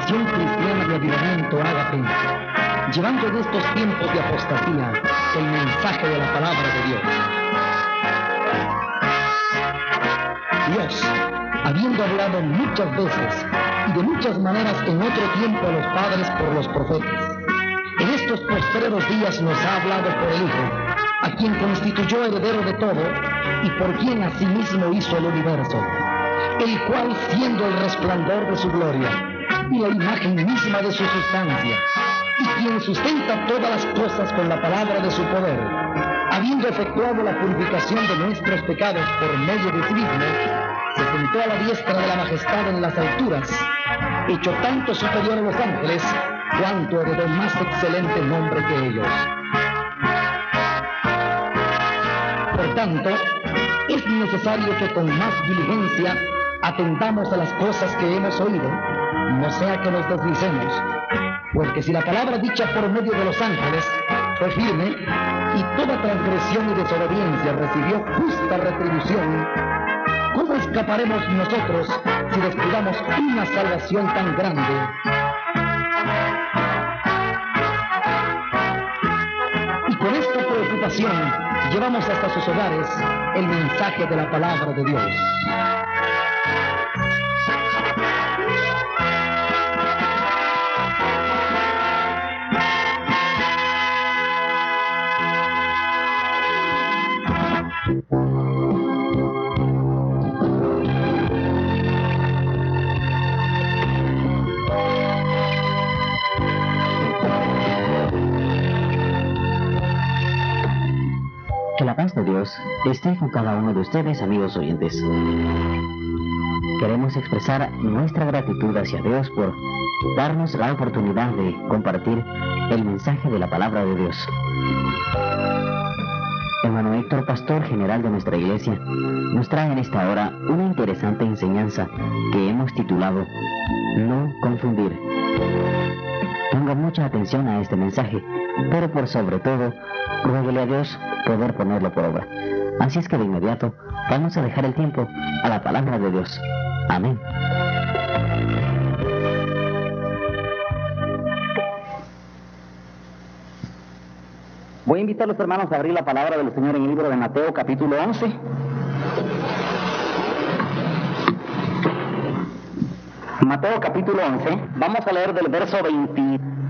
Visión Cristiana de Avivamiento Ágape, llevando en estos tiempos de apostasía el mensaje de la palabra de Dios. Dios, habiendo hablado muchas veces y de muchas maneras en otro tiempo a los padres por los profetas, en estos postreros días nos ha hablado por el Hijo, a quien constituyó heredero de todo y por quien asimismo hizo el universo, el cual, siendo el resplandor de su gloria y la imagen misma de su sustancia, y quien sustenta todas las cosas con la palabra de su poder, habiendo efectuado la purificación de nuestros pecados por medio de sí mismo, se sentó a la diestra de la majestad en las alturas, hecho tanto superior a los ángeles, cuanto heredó más excelente nombre que ellos. Por tanto, es necesario que con más diligencia atendamos a las cosas que hemos oído, no sea que nos deslicemos, porque si la palabra dicha por medio de los ángeles fue firme, y toda transgresión y desobediencia recibió justa retribución, ¿cómo escaparemos nosotros si descuidamos una salvación tan grande? Y con esta preocupación llevamos hasta sus hogares el mensaje de la palabra de Dios. Que la paz de Dios esté con cada uno de ustedes, amigos oyentes. Queremos expresar nuestra gratitud hacia Dios por darnos la oportunidad de compartir el mensaje de la palabra de Dios. Hermano Héctor, pastor general de nuestra iglesia, nos trae en esta hora una interesante enseñanza que hemos titulado No confundir. Ponga mucha atención a este mensaje, pero por sobre todo, ruéguele a Dios poder ponerlo por obra. Así es que de inmediato vamos a dejar el tiempo a la palabra de Dios. Amén. Voy a invitar a los hermanos a abrir la palabra del Señor en el libro de Mateo, capítulo 11. Mateo, capítulo 11. Vamos a leer del verso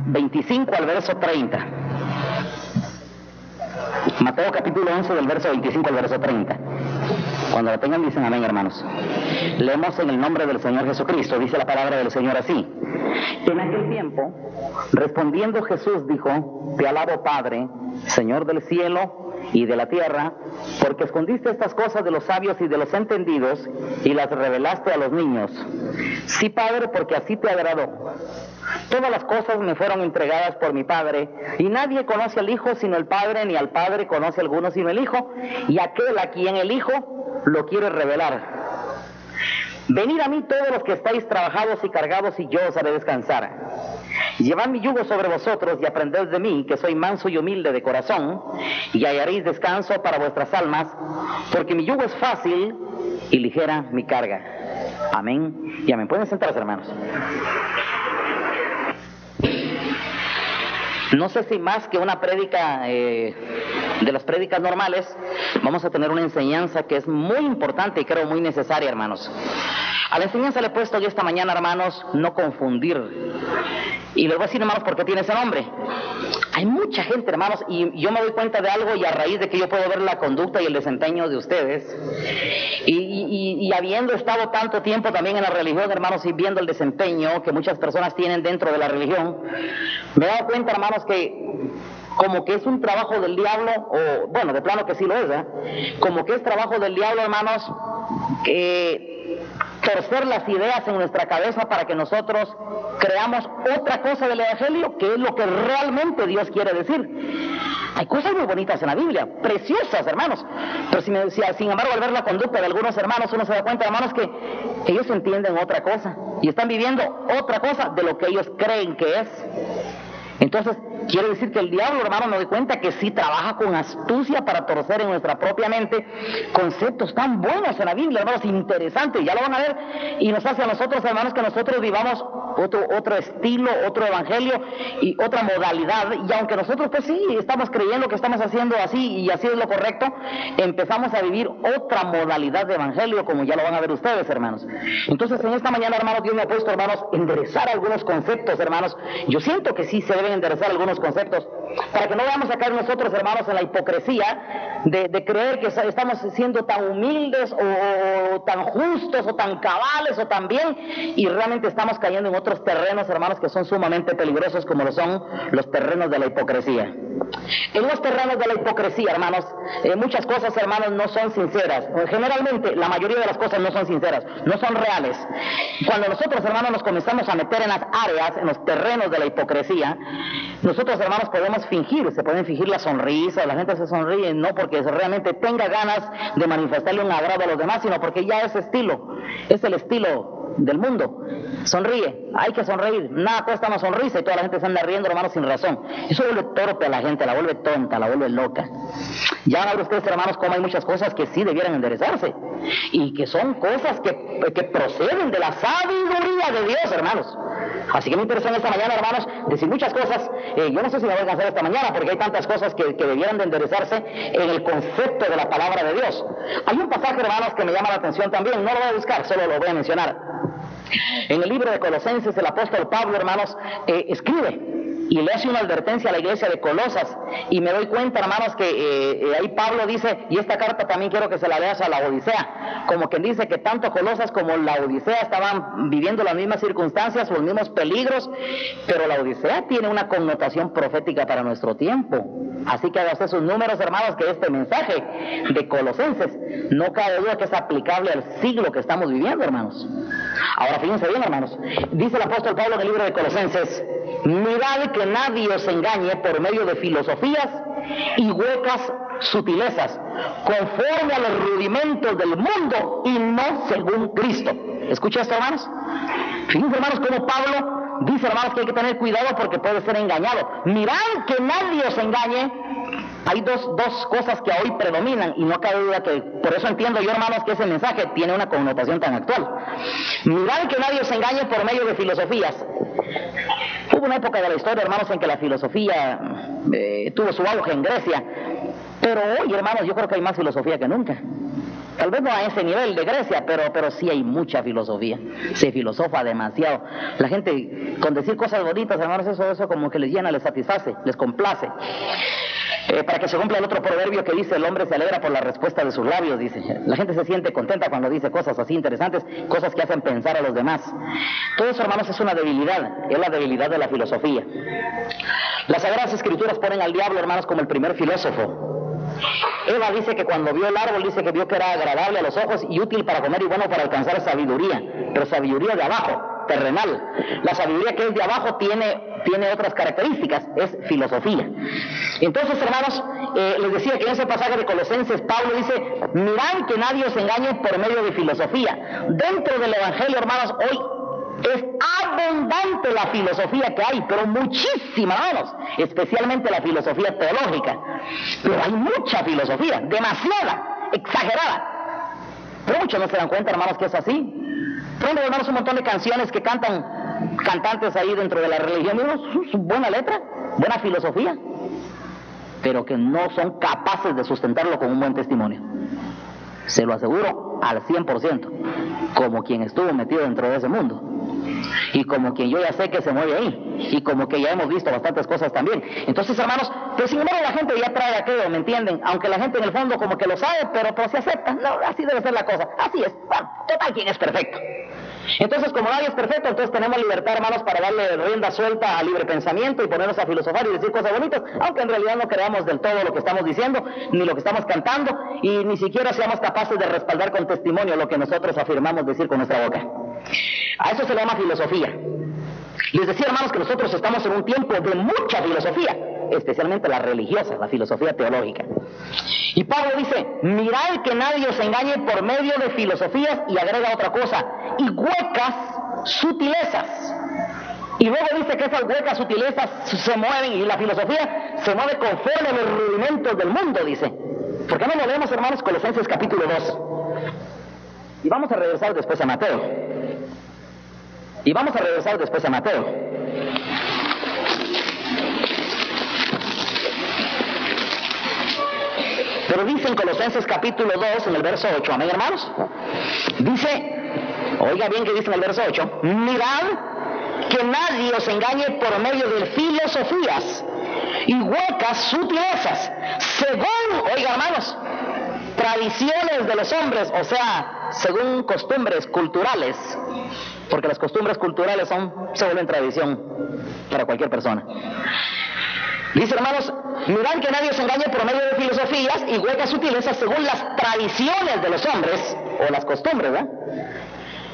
25 al verso 30. Mateo, capítulo 11, del verso 25 al verso 30. Cuando lo tengan, dicen amén, hermanos. Leemos en el nombre del Señor Jesucristo. Dice la palabra del Señor así. En aquel tiempo, respondiendo Jesús dijo: Te alabo, Padre, Señor del cielo y de la tierra, porque escondiste estas cosas de los sabios y de los entendidos y las revelaste a los niños. Sí, Padre, porque así te agradó. Todas las cosas me fueron entregadas por mi Padre, y nadie conoce al Hijo sino el Padre, ni al Padre conoce a alguno sino el Hijo, y aquel a quien el Hijo lo quiere revelar. Venid a mí todos los que estáis trabajados y cargados, y yo os haré descansar. Llevad mi yugo sobre vosotros y aprended de mí, que soy manso y humilde de corazón, y hallaréis descanso para vuestras almas, porque mi yugo es fácil y ligera mi carga. Amén y amén. Pueden sentarse, hermanos. No sé si más que una prédica de las prédicas normales, vamos a tener una enseñanza que es muy importante y creo muy necesaria, hermanos. A la enseñanza le he puesto yo esta mañana, hermanos, no confundir. Y les voy a decir, hermanos, por qué tiene ese nombre. Hay mucha gente, hermanos, y yo me doy cuenta de algo, y a raíz de que yo puedo ver la conducta y el desempeño de ustedes, y habiendo estado tanto tiempo también en la religión, hermanos, y viendo el desempeño que muchas personas tienen dentro de la religión, me he dado cuenta, hermanos, que como que es un trabajo del diablo, o bueno, de plano que sí lo es, como que es trabajo del diablo, hermanos, torcer las ideas en nuestra cabeza para que nosotros creamos otra cosa del evangelio, que es lo que realmente Dios quiere decir. Hay cosas muy bonitas en la Biblia, preciosas, hermanos, pero sin embargo, al ver la conducta de algunos hermanos, uno se da cuenta, hermanos, que ellos entienden otra cosa y están viviendo otra cosa de lo que ellos creen que es. Entonces, Quiere decir que el diablo, hermano, me doy cuenta que sí trabaja con astucia para torcer en nuestra propia mente conceptos tan buenos en la Biblia, hermanos, interesantes, ya lo van a ver, y nos hace a nosotros, hermanos, que nosotros vivamos otro estilo, otro evangelio y otra modalidad, y aunque nosotros pues sí, estamos creyendo que estamos haciendo así y así es lo correcto, empezamos a vivir otra modalidad de evangelio, como ya lo van a ver ustedes, hermanos. Entonces, en esta mañana, hermanos, Dios me ha puesto, hermanos, enderezar algunos conceptos, hermanos. Yo siento que sí se deben enderezar algunos conceptos, para que no vamos a caer nosotros, hermanos, en la hipocresía de creer que estamos siendo tan humildes o tan justos o tan cabales o tan bien, y realmente estamos cayendo en otros terrenos, hermanos, que son sumamente peligrosos, como lo son los terrenos de la hipocresía. En los terrenos de la hipocresía, hermanos, muchas cosas, hermanos, no son sinceras. Generalmente, la mayoría de las cosas no son sinceras, no son reales. Cuando nosotros, hermanos, nos comenzamos a meter en las áreas, en los terrenos de la hipocresía, nosotros, hermanos, podemos fingir, se pueden fingir la sonrisa, la gente se sonríe, no porque realmente tenga ganas de manifestarle un agrado a los demás, sino porque ya es el estilo del mundo. Sonríe, hay que sonreír, nada cuesta una sonrisa, y toda la gente se anda riendo, hermanos, sin razón. Eso vuelve torpe a la gente, la vuelve tonta, la vuelve loca. Ya van a ver ustedes, hermanos, cómo hay muchas cosas que sí debieran enderezarse, y que son cosas que proceden de la sabiduría de Dios, hermanos. Así que me interesa en esta mañana, hermanos, decir muchas cosas. Yo no sé si me voy a alcanzar esta mañana, porque hay tantas cosas que debieran de enderezarse en el concepto de la palabra de Dios. Hay un pasaje, hermanos, que me llama la atención también, no lo voy a buscar, solo lo voy a mencionar. En el libro de Colosenses, el apóstol Pablo, hermanos, escribe y le hace una advertencia a la iglesia de Colosas, y me doy cuenta, hermanos, que ahí Pablo dice, y esta carta también quiero que se la leas a la Odisea, como quien dice que tanto Colosas como la Odisea estaban viviendo las mismas circunstancias o los mismos peligros, pero la Odisea tiene una connotación profética para nuestro tiempo. Así que haga usted sus números, hermanos, que este mensaje de Colosenses no cabe duda que es aplicable al siglo que estamos viviendo, hermanos. Ahora fíjense bien, hermanos, dice el apóstol Pablo en el libro de Colosenses: mirad que nadie os engañe por medio de filosofías y huecas sutilezas, conforme a los rudimentos del mundo y no según Cristo. ¿Escucha esto, hermanos? Fíjense, hermanos, como Pablo dice, hermanos, que hay que tener cuidado porque puede ser engañado. Mirad que nadie os engañe. Hay dos cosas que hoy predominan, y no cabe duda que, por eso entiendo yo, hermanos, que ese mensaje tiene una connotación tan actual. Mirad que nadie os engañe por medio de filosofías. Hubo una época de la historia, hermanos, en que la filosofía tuvo su auge en Grecia, pero hoy, hermanos, yo creo que hay más filosofía que nunca. Tal vez no a ese nivel de Grecia, pero sí hay mucha filosofía. Se filosofa demasiado. La gente, con decir cosas bonitas, hermanos, eso como que les llena, les satisface, les complace. Para que se cumpla el otro proverbio que dice: el hombre se alegra por la respuesta de sus labios, dice. La gente se siente contenta cuando dice cosas así interesantes, cosas que hacen pensar a los demás. Todo eso, hermanos, es una debilidad, es la debilidad de la filosofía. Las Sagradas Escrituras ponen al diablo, hermanos, como el primer filósofo. Eva dice que cuando vio el árbol, dice que vio que era agradable a los ojos y útil para comer y bueno para alcanzar sabiduría, pero sabiduría de abajo, terrenal. La sabiduría que es de abajo tiene otras características, es filosofía. Entonces, hermanos, les decía que en ese pasaje de Colosenses, Pablo dice: mirad que nadie os engañe por medio de filosofía. Dentro del evangelio, hermanos, hoy es abundante la filosofía que hay, pero muchísima, hermanos, especialmente la filosofía teológica. Pero hay mucha filosofía, demasiada, exagerada. Pero muchos no se dan cuenta, hermanos, que es así. Pronto, hermanos, un montón de canciones que cantan cantantes ahí dentro de la religión, buena letra, buena filosofía, pero que no son capaces de sustentarlo con un buen testimonio. Se lo aseguro al 100%, como quien estuvo metido dentro de ese mundo, y como quien yo ya sé que se mueve ahí, y como que ya hemos visto bastantes cosas también. Entonces, hermanos, pero sin embargo la gente ya trae aquello, ¿me entienden? Aunque la gente en el fondo como que lo sabe, pero se acepta. No, así debe ser la cosa, así es. Bueno, total, ¿quién es perfecto? Entonces, como nadie es perfecto, entonces tenemos libertad, hermanos, para darle rienda suelta al libre pensamiento y ponernos a filosofar y decir cosas bonitas, aunque en realidad no creamos del todo lo que estamos diciendo, ni lo que estamos cantando, y ni siquiera seamos capaces de respaldar con testimonio lo que nosotros afirmamos decir con nuestra boca. A eso se le llama filosofía. Les decía, hermanos, que nosotros estamos en un tiempo de mucha filosofía, especialmente la religiosa, la filosofía teológica. Y Pablo dice: mirad que nadie os engañe por medio de filosofías, y agrega otra cosa, y huecas sutilezas. Y luego dice que esas huecas sutilezas se mueven, y la filosofía se mueve conforme a los rudimentos del mundo, dice. ¿Por qué no lo leemos, hermanos? Colosenses capítulo 2. Y vamos a regresar después a Mateo. Pero dice en Colosenses capítulo 2, en el verso 8, amén, hermanos. Dice, oiga bien que dice en el verso 8, mirad que nadie os engañe por medio de filosofías y huecas sutilezas, según, oiga hermanos, tradiciones de los hombres, o sea, según costumbres culturales, porque las costumbres culturales se vuelven tradición para cualquier persona. Dice, hermanos, mirad que nadie os engañe por medio de filosofías y huecas sutilezas según las tradiciones de los hombres, o las costumbres, ¿verdad?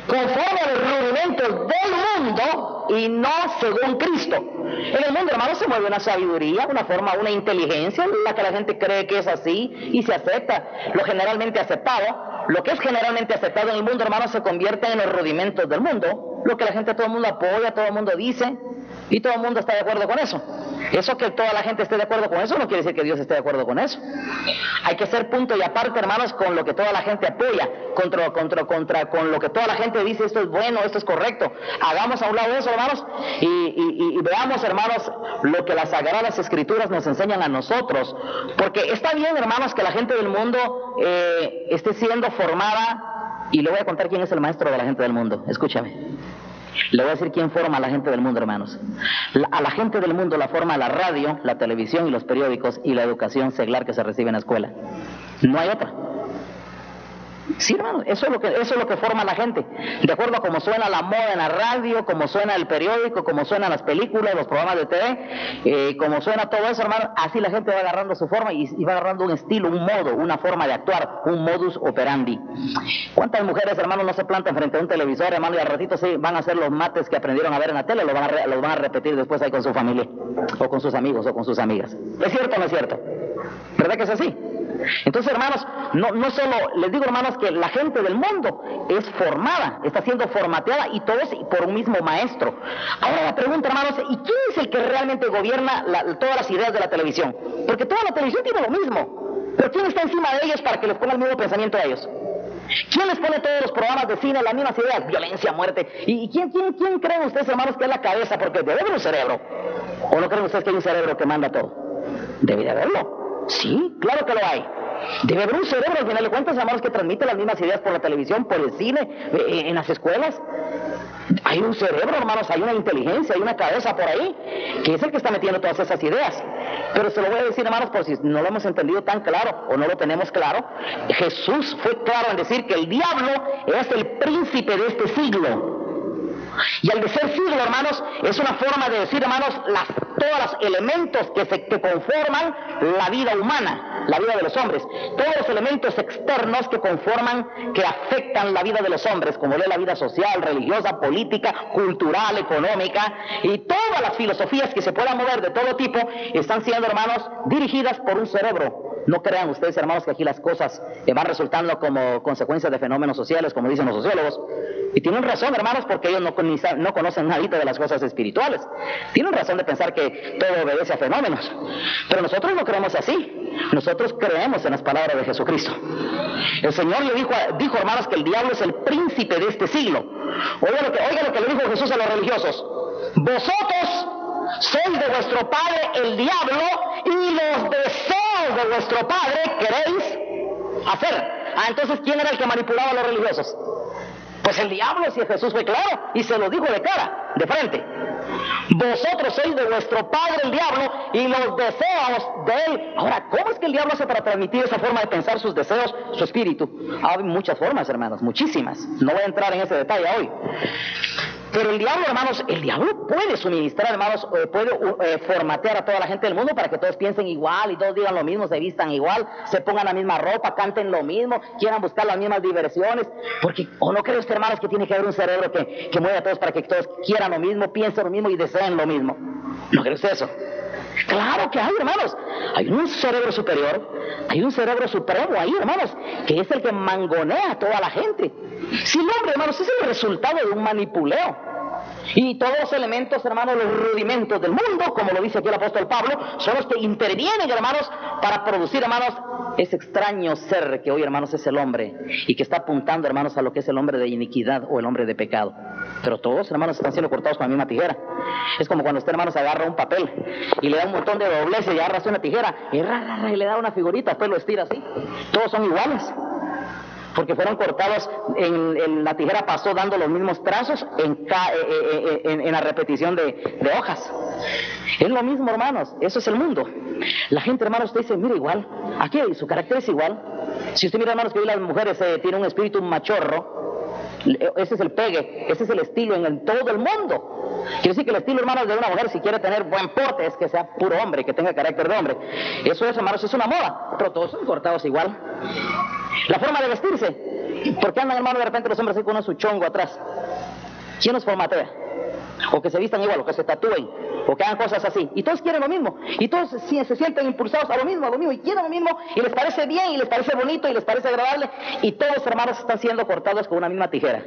Conforme a los rudimentos del mundo y no según Cristo. En el mundo, hermanos, se mueve una sabiduría, una forma, una inteligencia, la que la gente cree que es así y se acepta lo generalmente aceptado. Lo que es generalmente aceptado en el mundo, hermanos, se convierte en los rudimentos del mundo. Lo que la gente, todo el mundo apoya, todo el mundo dice, y todo el mundo está de acuerdo con eso. Eso que toda la gente esté de acuerdo con eso no quiere decir que Dios esté de acuerdo con eso. Hay que ser punto y aparte, hermanos, con lo que toda la gente apoya, con lo que toda la gente dice, esto es bueno, esto es correcto. Hagamos a un lado eso, hermanos, y veamos, hermanos, lo que las Sagradas Escrituras nos enseñan a nosotros. Porque está bien, hermanos, que la gente del mundo esté siendo formada, y le voy a contar quién es el maestro de la gente del mundo. Escúchame. Le voy a decir quién forma a la gente del mundo, hermanos. A la gente del mundo la forma la radio, la televisión y los periódicos y la educación seglar que se recibe en la escuela. No hay otra. Sí, hermano, eso es lo que forma a la gente. De acuerdo a cómo suena la moda en la radio, cómo suena el periódico, cómo suenan las películas, los programas de TV, cómo suena todo eso, hermano, así la gente va agarrando su forma y va agarrando un estilo, un modo, una forma de actuar, un modus operandi. ¿Cuántas mujeres, hermanos, no se plantan frente a un televisor, hermano, y al ratito sí van a hacer los mates que aprendieron a ver en la tele, los van a repetir después ahí con su familia, o con sus amigos, o con sus amigas? ¿Es cierto o no es cierto? ¿Verdad que es así? Entonces, hermanos, no solo, les digo, hermanos, que la gente del mundo es formada, está siendo formateada, y todos por un mismo maestro. Ahora la pregunta, hermanos, ¿y quién es el que realmente gobierna todas las ideas de la televisión? Porque toda la televisión tiene lo mismo, pero ¿quién está encima de ellos para que les ponga el mismo pensamiento a ellos? ¿Quién les pone todos los programas de cine las mismas ideas? Violencia, muerte. ¿Y quién creen ustedes, hermanos, que es la cabeza? Porque debe haber un cerebro. ¿O no creen ustedes que hay un cerebro que manda todo? Debe de haberlo. Sí, claro que lo hay. Debe haber un cerebro, al final de cuentas, hermanos, que transmite las mismas ideas por la televisión, por el cine, en las escuelas. Hay un cerebro, hermanos, hay una inteligencia, hay una cabeza por ahí, que es el que está metiendo todas esas ideas. Pero se lo voy a decir, hermanos, por si no lo hemos entendido tan claro o no lo tenemos claro. Jesús fue claro en decir que el diablo es el príncipe de este siglo. Y al decir siglo, hermanos, es una forma de decir, hermanos, todos los elementos que conforman la vida humana, la vida de los hombres, todos los elementos externos que conforman, que afectan la vida de los hombres, como es la vida social, religiosa, política, cultural, económica, y todas las filosofías que se puedan mover de todo tipo, están siendo, hermanos, dirigidas por un cerebro. No crean ustedes, hermanos, que aquí las cosas van resultando como consecuencia de fenómenos sociales, como dicen los sociólogos. Y tienen razón, hermanos, porque ellos no conocen nada de las cosas espirituales. Tienen razón de pensar que todo obedece a fenómenos. Pero nosotros no creemos así. Nosotros creemos en las palabras de Jesucristo. El Señor le dijo, hermanos, que el diablo es el príncipe de este siglo. Oiga lo que le dijo Jesús a los religiosos. Vosotros sois de vuestro padre el diablo, y los deseos de vuestro padre queréis hacer. Entonces, ¿quién era el que manipulaba a los religiosos? Pues el diablo, si Jesús fue claro y se lo dijo de cara, de frente. Vosotros sois de vuestro padre el diablo y los deseos de él. Ahora, ¿cómo es que el diablo hace para transmitir esa forma de pensar, sus deseos, su espíritu? Hay muchas formas, hermanos, muchísimas. No voy a entrar en ese detalle hoy. Pero el diablo, hermanos, el diablo puede suministrar, hermanos, puede formatear a toda la gente del mundo para que todos piensen igual y todos digan lo mismo, se vistan igual, se pongan la misma ropa, canten lo mismo, quieran buscar las mismas diversiones. Porque, ¿o no cree usted, hermanos, que tiene que haber un cerebro que mueva a todos para que todos quieran lo mismo, piensen lo mismo y deseen lo mismo? ¿No cree usted eso? Claro que hay, hermanos. Hay un cerebro superior, hay un cerebro supremo ahí, hermanos, que es el que mangonea a toda la gente. Si el hombre, hermanos, es el resultado de un manipuleo. Y todos los elementos, hermanos, los rudimentos del mundo, como lo dice aquí el apóstol Pablo, son los que intervienen, hermanos, para producir, hermanos, ese extraño ser que hoy, hermanos, es el hombre, y que está apuntando, hermanos, a lo que es el hombre de iniquidad o el hombre de pecado. Pero todos, hermanos, están siendo cortados con la misma tijera. Es como cuando usted, hermanos, agarra un papel y le da un montón de dobleces y agarra una tijera y le da una figurita, después lo estira así. Todos son iguales, porque fueron cortados, la tijera pasó dando los mismos trazos en la repetición de hojas. Es lo mismo, hermanos, eso es el mundo. La gente, hermanos, usted dice, mira, igual, aquí su carácter es igual. Si usted mira, hermanos, que hoy las mujeres tienen un espíritu machorro, ese es el pegue, ese es el estilo en todo el mundo. Quiere decir que el estilo, hermanos, de una mujer, si quiere tener buen porte, es que sea puro hombre, que tenga carácter de hombre. Eso es, hermanos, es una moda, pero todos son cortados igual. La forma de vestirse, ¿por qué andan, hermanos, de repente los hombres así con su chongo atrás? ¿Quién los formatea? O que se vistan igual, o que se tatúen, o que hagan cosas así. Y todos quieren lo mismo, y todos se sienten impulsados a lo mismo, y quieren lo mismo, y les parece bien, y les parece bonito, y les parece agradable, y todos, hermanos, están siendo cortados con una misma tijera.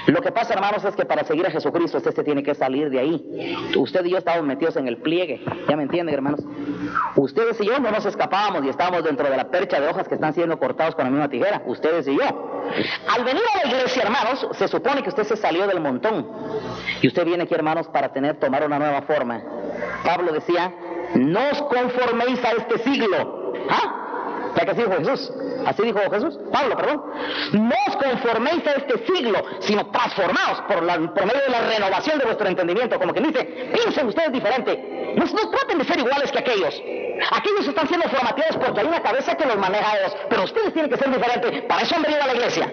Lo que pasa, hermanos, es que para seguir a Jesucristo usted se tiene que salir de ahí. Usted y yo estábamos metidos en el pliegue, ¿ya me entienden, hermanos? Ustedes y yo no nos escapábamos y estábamos dentro de la percha de hojas que están siendo cortados con la misma tijera, ustedes y yo. Al venir a la iglesia, hermanos, se supone que usted se salió del montón, y usted viene aquí, hermanos, para tomar una nueva forma. Pablo decía, no os conforméis a este siglo. ¿Ah? ¿Ya que así dijo Jesús? ¿Así dijo Jesús? Pablo, perdón. No os conforméis a este siglo, sino transformaos por medio de la renovación de vuestro entendimiento. Como que dice, piensen ustedes diferente. No traten de ser iguales que aquellos. Aquellos están siendo formateados porque hay una cabeza que los maneja a ellos, pero ustedes tienen que ser diferentes. Para eso han venido a la iglesia.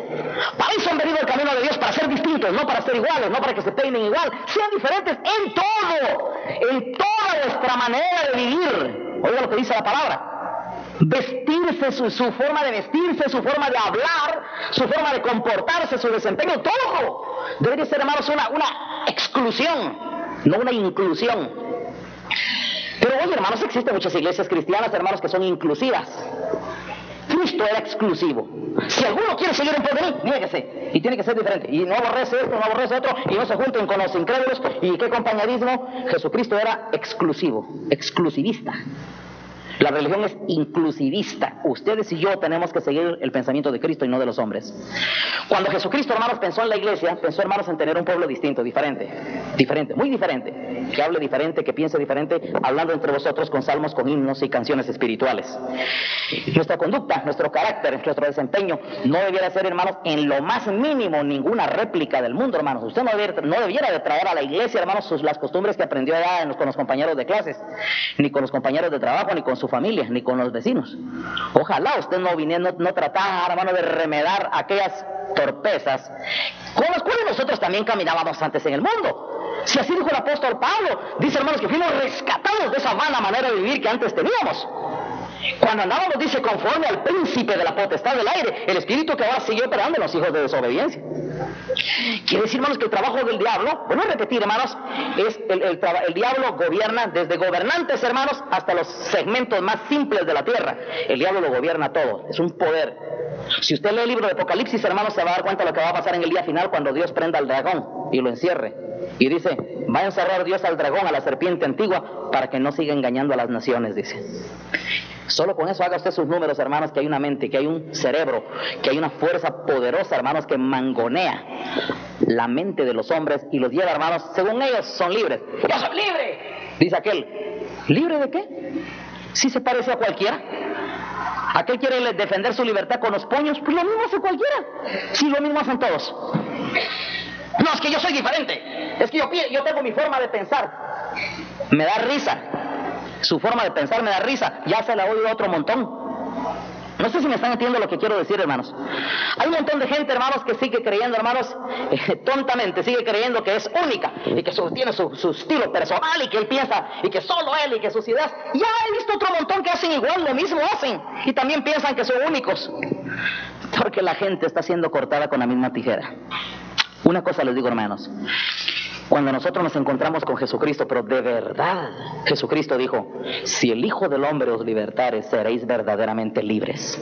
Para eso han venido al camino de Dios, para ser distintos, no para ser iguales, no para que se peinen igual. Sean diferentes en todo, en toda vuestra manera de vivir. Oiga lo que dice la palabra. Vestirse, su forma de vestirse, su forma de hablar, su forma de comportarse, su desempeño, todo debería ser, hermanos, una exclusión, no una inclusión. Pero hoy, hermanos, existen muchas iglesias cristianas, hermanos, que son inclusivas. Cristo era exclusivo. Si alguno quiere seguir en pos de mí, niéguese, y tiene que ser diferente, y no aborrece esto, no aborrece otro, y no se junten con los incrédulos, y qué compañerismo. Jesucristo era exclusivo, exclusivista. La religión es inclusivista. Ustedes y yo tenemos que seguir el pensamiento de Cristo y no de los hombres. Cuando Jesucristo, hermanos, pensó en la iglesia, pensó, hermanos, en tener un pueblo distinto, diferente, muy diferente, que hable diferente, que piense diferente, hablando entre vosotros con salmos, con himnos y canciones espirituales. Nuestra conducta, nuestro carácter, nuestro desempeño no debiera ser, hermanos, en lo más mínimo ninguna réplica del mundo, hermanos. Usted no debiera de traer a la iglesia, hermanos, las costumbres que aprendió allá con los compañeros de clases, ni con los compañeros de trabajo, ni con su familia, ni con los vecinos. Ojalá usted no tratara, hermano, de remedar aquellas torpezas con las cuales nosotros también caminábamos antes en el mundo. Si así dijo el apóstol Pablo, dice, hermanos, que fuimos rescatados de esa vana manera de vivir que antes teníamos. Cuando andábamos, dice, conforme al príncipe de la potestad del aire, el espíritu que ahora sigue operando en los hijos de desobediencia. Quiere decir, hermanos, que el trabajo del diablo, bueno, repetir, hermanos, es el diablo gobierna desde gobernantes, hermanos, hasta los segmentos más simples de la tierra. El diablo lo gobierna todo, es un poder. Si usted lee el libro de Apocalipsis, hermanos, se va a dar cuenta de lo que va a pasar en el día final cuando Dios prenda al dragón y lo encierre. Y dice, va a encerrar Dios al dragón, a la serpiente antigua, para que no siga engañando a las naciones, dice. Solo con eso haga usted sus números, hermanos, que hay una mente, que hay un cerebro, que hay una fuerza poderosa, hermanos, que mangonea la mente de los hombres y los lleva, hermanos, según ellos son libres. ¡Yo soy libre! Dice aquel. ¿Libre de qué? Si se parece a cualquiera. Aquel quiere defender su libertad con los puños, pues lo mismo hace cualquiera. Sí, lo mismo hacen todos. No, es que yo soy diferente. Es que yo tengo mi forma de pensar. Me da risa. Su forma de pensar me da risa. Ya se la oigo a otro montón. No sé si me están entendiendo lo que quiero decir, hermanos. Hay un montón de gente, hermanos, que sigue creyendo, hermanos, tontamente, sigue creyendo que es única y que tiene su estilo personal y que él piensa y que solo él y que sus ideas. Ya he visto otro montón que hacen igual, lo mismo hacen y también piensan que son únicos. Porque la gente está siendo cortada con la misma tijera. Una cosa les digo, hermanos. Cuando nosotros nos encontramos con Jesucristo, pero de verdad, Jesucristo dijo, si el Hijo del Hombre os libertare, seréis verdaderamente libres.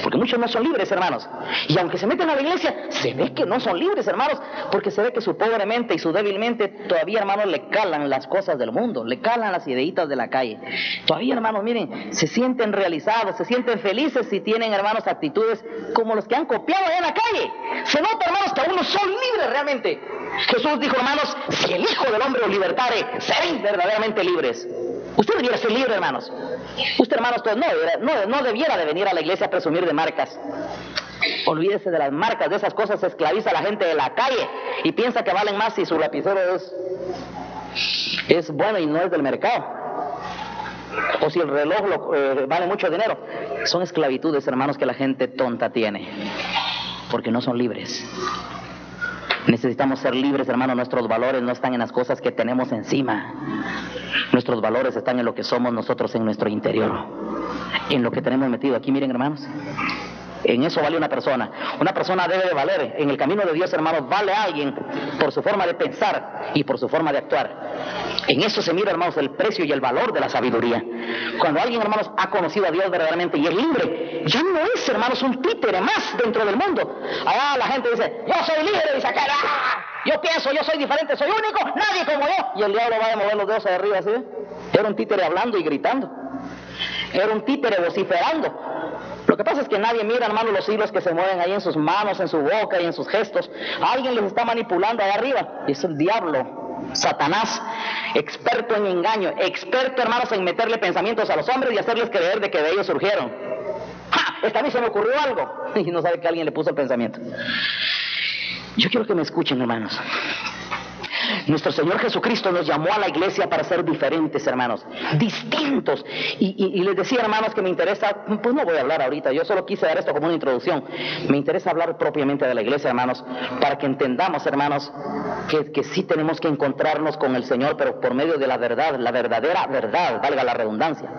Porque muchos no son libres, hermanos. Y aunque se meten a la iglesia, se ve que no son libres, hermanos, porque se ve que su pobre mente y su débil mente todavía, hermanos, le calan las cosas del mundo, le calan las ideitas de la calle. Todavía, hermanos, miren, se sienten realizados, se sienten felices si tienen, hermanos, actitudes como los que han copiado allá en la calle. Se nota, hermanos, que aún no son libres realmente. Jesús dijo, hermanos, si el Hijo del Hombre os libertare, seréis verdaderamente libres. Usted debiera ser libre, hermanos. Usted, hermanos, no debiera de venir a la iglesia a presumir de marcas. Olvídese de las marcas, de esas cosas. Esclaviza a la gente de la calle y piensa que valen más si su lapicero es bueno y no es del mercado, o si el reloj vale mucho dinero. Son esclavitudes, hermanos, que la gente tonta tiene, porque no son libres. Necesitamos ser libres, hermanos. Nuestros valores no están en las cosas que tenemos encima. Nuestros valores están en lo que somos nosotros en nuestro interior, en lo que tenemos metido aquí. Miren, hermanos, en eso vale una persona. Una persona debe de valer. En el camino de Dios, hermanos, vale a alguien por su forma de pensar y por su forma de actuar. En eso se mira, hermanos, el precio y el valor de la sabiduría. Cuando alguien, hermanos, ha conocido a Dios verdaderamente y es libre, ya no es, hermanos, un títere más dentro del mundo. Allá la gente dice, yo soy libre, dice acá, yo pienso, yo soy diferente, soy único, nadie como yo. Y el diablo va a mover los dedos hacia arriba, ¿sí? Era un títere hablando y gritando. Era un títere vociferando. Lo que pasa es que nadie mira, hermano, los hilos que se mueven ahí en sus manos, en su boca y en sus gestos. Alguien les está manipulando allá arriba, y es el diablo, Satanás, experto en engaño, experto, hermanos, en meterle pensamientos a los hombres y hacerles creer de que de ellos surgieron. ¡Ja! Esta vez se me ocurrió algo, y no sabe que alguien le puso el pensamiento. Yo quiero que me escuchen, hermanos. Nuestro Señor Jesucristo nos llamó a la iglesia para ser diferentes, hermanos, distintos. Y les decía, hermanos, que me interesa, pues no voy a hablar ahorita, yo solo quise dar esto como una introducción. Me interesa hablar propiamente de la iglesia, hermanos, para que entendamos, hermanos, que sí tenemos que encontrarnos con el Señor, pero por medio de la verdad, la verdadera verdad, valga la redundancia.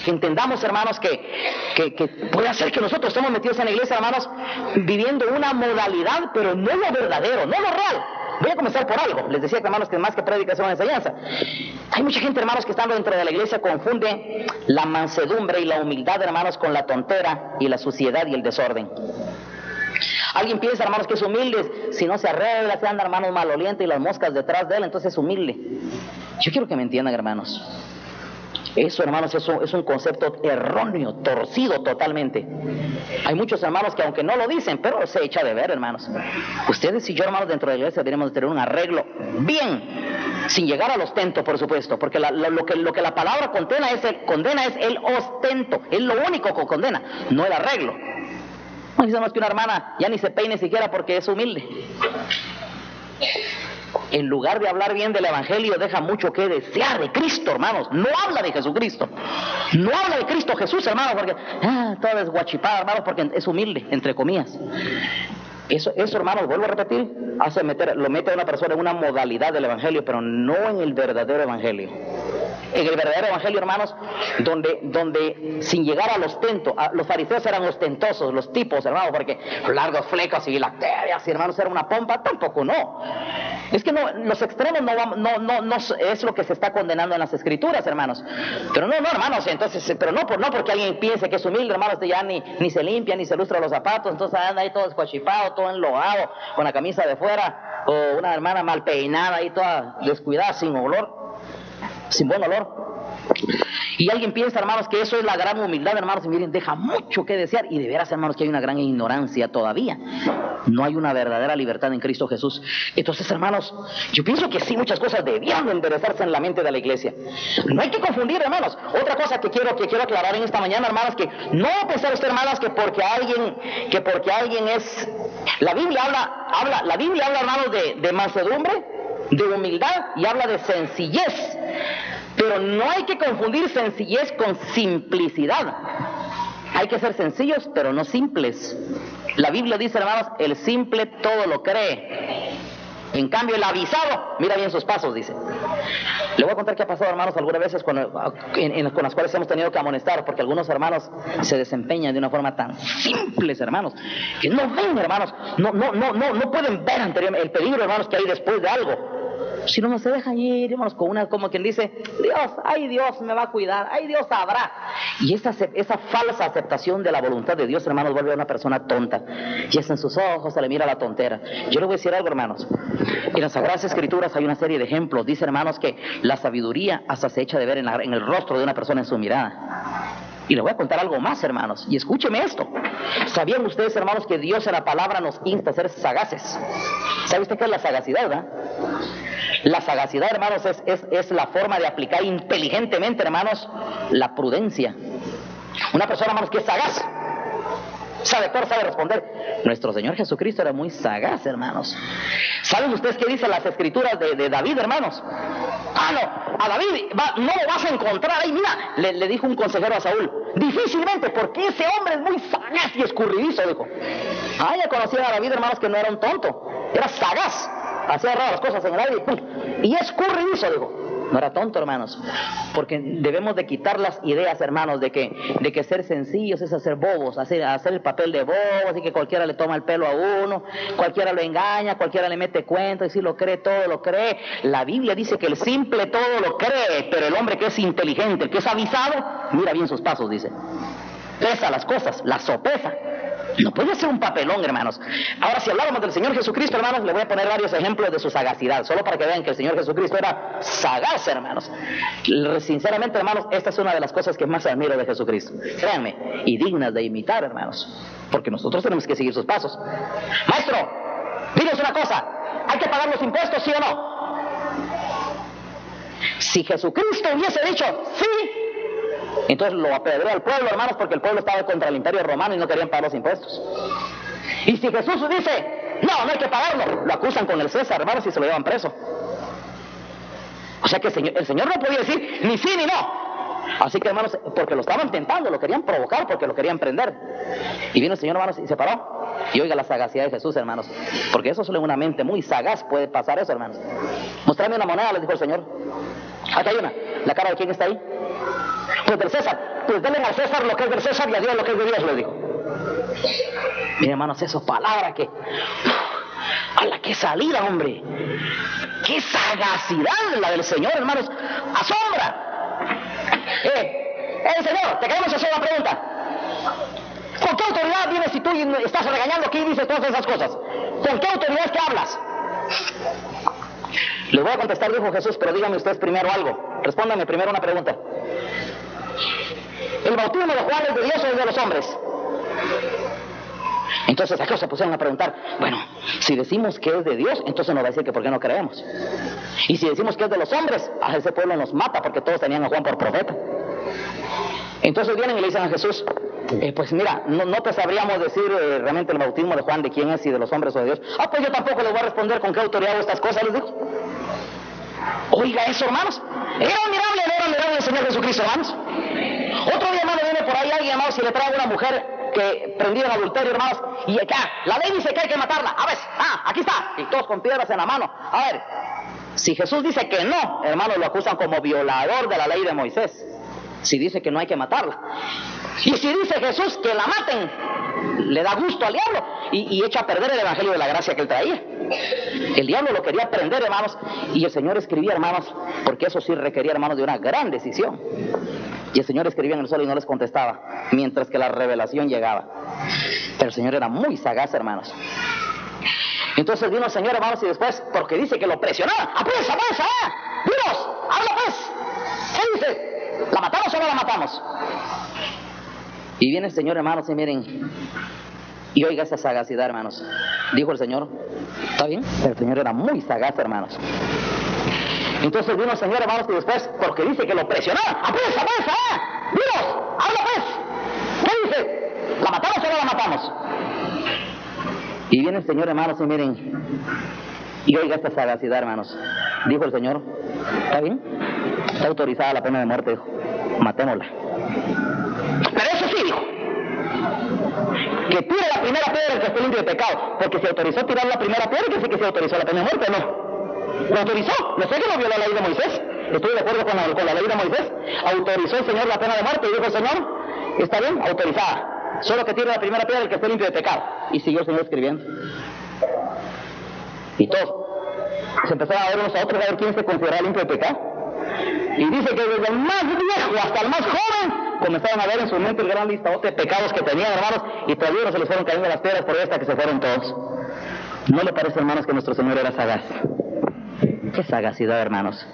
Que entendamos, hermanos, que puede ser que nosotros estemos metidos en la iglesia, hermanos, viviendo una modalidad, pero no lo verdadero, no lo real. Voy a comenzar por algo. Les decía, hermanos, que más que prédica es una enseñanza. Hay mucha gente, hermanos, que estando dentro de la iglesia confunde la mansedumbre y la humildad, hermanos, con la tontera y la suciedad y el desorden. Alguien piensa, hermanos, que es humilde si no se arregla, se anda, hermanos, maloliente y las moscas detrás de él, entonces es humilde. Yo quiero que me entiendan, hermanos. Eso, hermanos, es un concepto erróneo, torcido totalmente. Hay muchos hermanos que aunque no lo dicen, pero se echa de ver, hermanos. Ustedes y yo, hermanos, dentro de la iglesia deberíamos tener un arreglo bien, sin llegar al ostento, por supuesto, porque lo que la palabra condena es el ostento. Es lo único que condena, no el arreglo. No decimos que una hermana ya ni se peine siquiera porque es humilde. En lugar de hablar bien del Evangelio, deja mucho que desear de Cristo, hermanos. No habla de Jesucristo. No habla de Cristo Jesús, hermanos, porque toda desguachipada, hermanos, porque es humilde, entre comillas. Eso, hermanos, vuelvo a repetir, lo mete a una persona en una modalidad del Evangelio, pero no en el verdadero Evangelio. En el verdadero Evangelio, hermanos, donde sin llegar al ostento, los fariseos eran ostentosos, los tipos, hermanos, porque largos flecos y lacterias, y hermanos, era una pompa, tampoco no. Es que no, los extremos no es lo que se está condenando en las Escrituras, hermanos. Pero no, hermanos, entonces, pero no porque alguien piense que es humilde, hermanos, ya ni se limpia, ni se lustra los zapatos, entonces anda ahí todo escuachipado, todo enlodado, con la camisa de fuera, o una hermana mal peinada ahí toda descuidada, sin olor, sin buen olor. Y alguien piensa, hermanos, que eso es la gran humildad, hermanos, y miren, deja mucho que desear, y de veras, hermanos, que hay una gran ignorancia todavía. No hay una verdadera libertad en Cristo Jesús. Entonces, hermanos, yo pienso que sí, muchas cosas debían enderezarse en la mente de la iglesia. No hay que confundir, hermanos. Otra cosa que quiero aclarar en esta mañana, hermanos, que no pensar usted, hermanos, que porque alguien es... La Biblia habla, hermanos, de mansedumbre, de humildad, y habla de sencillez. Pero no hay que confundir sencillez con simplicidad. Hay que ser sencillos, pero no simples. La Biblia dice, hermanos, el simple todo lo cree. En cambio, el avisado mira bien sus pasos, dice. Le voy a contar qué ha pasado, hermanos, algunas veces con las cuales hemos tenido que amonestar, porque algunos hermanos se desempeñan de una forma tan simples, hermanos, que no ven, hermanos, no pueden ver anteriormente el peligro, hermanos, que hay después de algo. Si no se dejan ir, hermanos, con una, como quien dice, Dios, ay Dios me va a cuidar, ay Dios sabrá. Y esa falsa aceptación de la voluntad de Dios, hermanos, vuelve a una persona tonta. Y es en sus ojos, se le mira la tontera. Yo le voy a decir algo, hermanos. En las Sagradas Escrituras hay una serie de ejemplos. Dice, hermanos, que la sabiduría hasta se echa de ver en el rostro de una persona, en su mirada. Y les voy a contar algo más, hermanos, y escúcheme esto. ¿Sabían ustedes, hermanos, que Dios en la palabra nos insta a ser sagaces? ¿Sabe usted qué es la sagacidad, verdad? La sagacidad, hermanos, es la forma de aplicar inteligentemente, hermanos, la prudencia. Una persona, hermanos, que es sagaz, sabe actuar, sabe responder. Nuestro Señor Jesucristo era muy sagaz, hermanos. ¿Saben ustedes qué dicen las Escrituras de David, hermanos? A David no lo vas a encontrar ahí, mira, le dijo un consejero a Saúl, difícilmente, porque ese hombre es muy sagaz y escurridizo, dijo. Ya conocían a David, hermanos, que no era un tonto, era sagaz, hacía raras las cosas en el aire y escurridizo, dijo. No era tonto, hermanos, porque debemos de quitar las ideas, hermanos, de que ser sencillos es hacer bobos, hacer el papel de bobo, así que cualquiera le toma el pelo a uno, cualquiera lo engaña, cualquiera le mete cuento, y si lo cree, todo lo cree. La Biblia dice que el simple todo lo cree, pero el hombre que es inteligente, el que es avisado, mira bien sus pasos, dice. Pesa las cosas, las sopesa. No puede ser un papelón, hermanos. Ahora, si habláramos del Señor Jesucristo, hermanos, le voy a poner varios ejemplos de su sagacidad, solo para que vean que el Señor Jesucristo era sagaz, hermanos. Sinceramente, hermanos, esta es una de las cosas que más admiro de Jesucristo. Créanme, y dignas de imitar, hermanos, porque nosotros tenemos que seguir sus pasos. Maestro, díganos una cosa, ¿hay que pagar los impuestos, sí o no? Si Jesucristo hubiese dicho sí, entonces lo apedreó al pueblo, hermanos, porque el pueblo estaba contra el imperio romano y no querían pagar los impuestos. Y si Jesús dice, no hay que pagarlo, lo acusan con el César, hermanos, y se lo llevan preso. O sea que el Señor no podía decir ni sí ni no. Así que, hermanos, porque lo estaban tentando, lo querían provocar, porque lo querían prender. Y vino el Señor, hermanos, y se paró. Y oiga la sagacidad de Jesús, hermanos, porque eso solo en una mente muy sagaz puede pasar eso, hermanos. Mostrame una moneda, les dijo el Señor. Acá hay una. ¿La cara de quién está ahí? Pues del César. Pues denle al César lo que es del César y a Dios lo que es de Dios, les dijo. Miren, hermanos, eso, palabra que... a la que salida, hombre. ¡Qué sagacidad la del Señor, hermanos! ¡Asombra! Señor, te queremos hacer una pregunta. ¿Con qué autoridad vienes si tú estás regañando aquí y dices todas esas cosas? ¿Con qué autoridad es que hablas? Les voy a contestar, dijo Jesús, pero díganme ustedes primero algo. Respóndanme primero una pregunta. ¿El bautismo de Juan es de Dios o es de los hombres? Entonces acá se pusieron a preguntar, bueno, si decimos que es de Dios, entonces nos va a decir que por qué no creemos. Y si decimos que es de los hombres, a ese pueblo nos mata porque todos tenían a Juan por profeta. Entonces vienen y le dicen a Jesús, pues mira, no te sabríamos decir realmente el bautismo de Juan de quién es, si de los hombres o de Dios. Pues yo tampoco les voy a responder con qué autoridad hago estas cosas, les digo. Oiga eso, hermanos. Era admirable el Señor Jesucristo, hermanos. Otro día, hermano, viene por ahí alguien, hermanos, y le trae a una mujer que prendió en adulterio, hermanos, y acá, la ley dice que hay que matarla. A ver, aquí está, y todos con piedras en la mano. A ver, si Jesús dice que no, hermanos, lo acusan como violador de la ley de Moisés. Si dice que no hay que matarla. Y si dice Jesús que la maten, le da gusto al diablo y echa a perder el evangelio de la gracia que él traía. El diablo lo quería prender, hermanos, y el Señor escribía, hermanos, porque eso sí requería, hermanos, de una gran decisión. Y el Señor escribía en el suelo y no les contestaba, mientras que la revelación llegaba. Pero el Señor era muy sagaz, hermanos. Entonces vino el Señor, hermanos, y después, porque dice que lo presionaba. ¡Apresa! ¡Dinos! ¡Habla pues! ¿Qué dice? ¿La matamos o no la matamos? Y viene el Señor, hermanos, y miren, y oiga esa sagacidad, hermanos. Dijo el Señor, ¿está bien? El Señor era muy sagaz, hermanos. Entonces vino el Señor, hermanos, y después, porque dice que lo presionaba. ¡Apresa! ¡Dinos! ¡Habla pues! ¿Qué dice? ¿La matamos o no la matamos? Y viene el Señor, hermanos, y miren, y oiga esta sagacidad, hermanos. Dijo el Señor, ¿está bien? Está autorizada la pena de muerte, dijo. Matémosla. Pero eso sí, dijo, que tire la primera piedra el que esté limpio de pecado, porque se autorizó tirar la primera piedra, que sí que se autorizó la pena de muerte, ¿no? Lo autorizó, no sé que no violó la ley de Moisés, estoy de acuerdo con la ley de Moisés, autorizó el Señor la pena de muerte y dijo el Señor, está bien, autorizada, solo que tire la primera piedra el que esté limpio de pecado. Y siguió el Señor escribiendo. Y todo. Se empezaron a ver unos a otros a ver quién se consideraba limpio de pecado. Y dice que desde el más viejo hasta el más joven comenzaron a ver en su mente el gran listadote de pecados que tenían, hermanos, y todavía no se les fueron cayendo las piedras por ahí hasta que se fueron todos. ¿No le parece, hermanos, que nuestro Señor era sagaz? ¿Qué sagacidad, hermanos?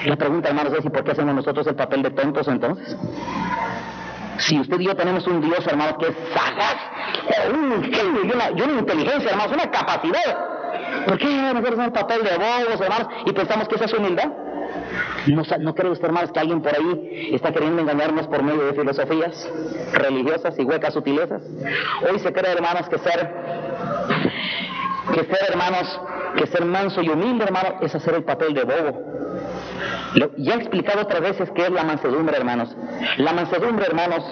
La pregunta, hermanos, es: ¿y por qué hacemos nosotros el papel de tontos entonces? Si usted y yo tenemos un Dios, hermanos, que es sagaz, un genio y una inteligencia, hermanos, una capacidad, ¿por qué nosotros hacemos el papel de bobos, hermanos, y pensamos que esa es humildad? ¿No cree usted, hermanos, que alguien por ahí está queriendo engañarnos por medio de filosofías religiosas y huecas sutilezas? Hoy se cree, hermanos, que ser manso y humilde, hermanos, es hacer el papel de bobo. Ya he explicado otras veces qué es la mansedumbre, hermanos. La mansedumbre, hermanos,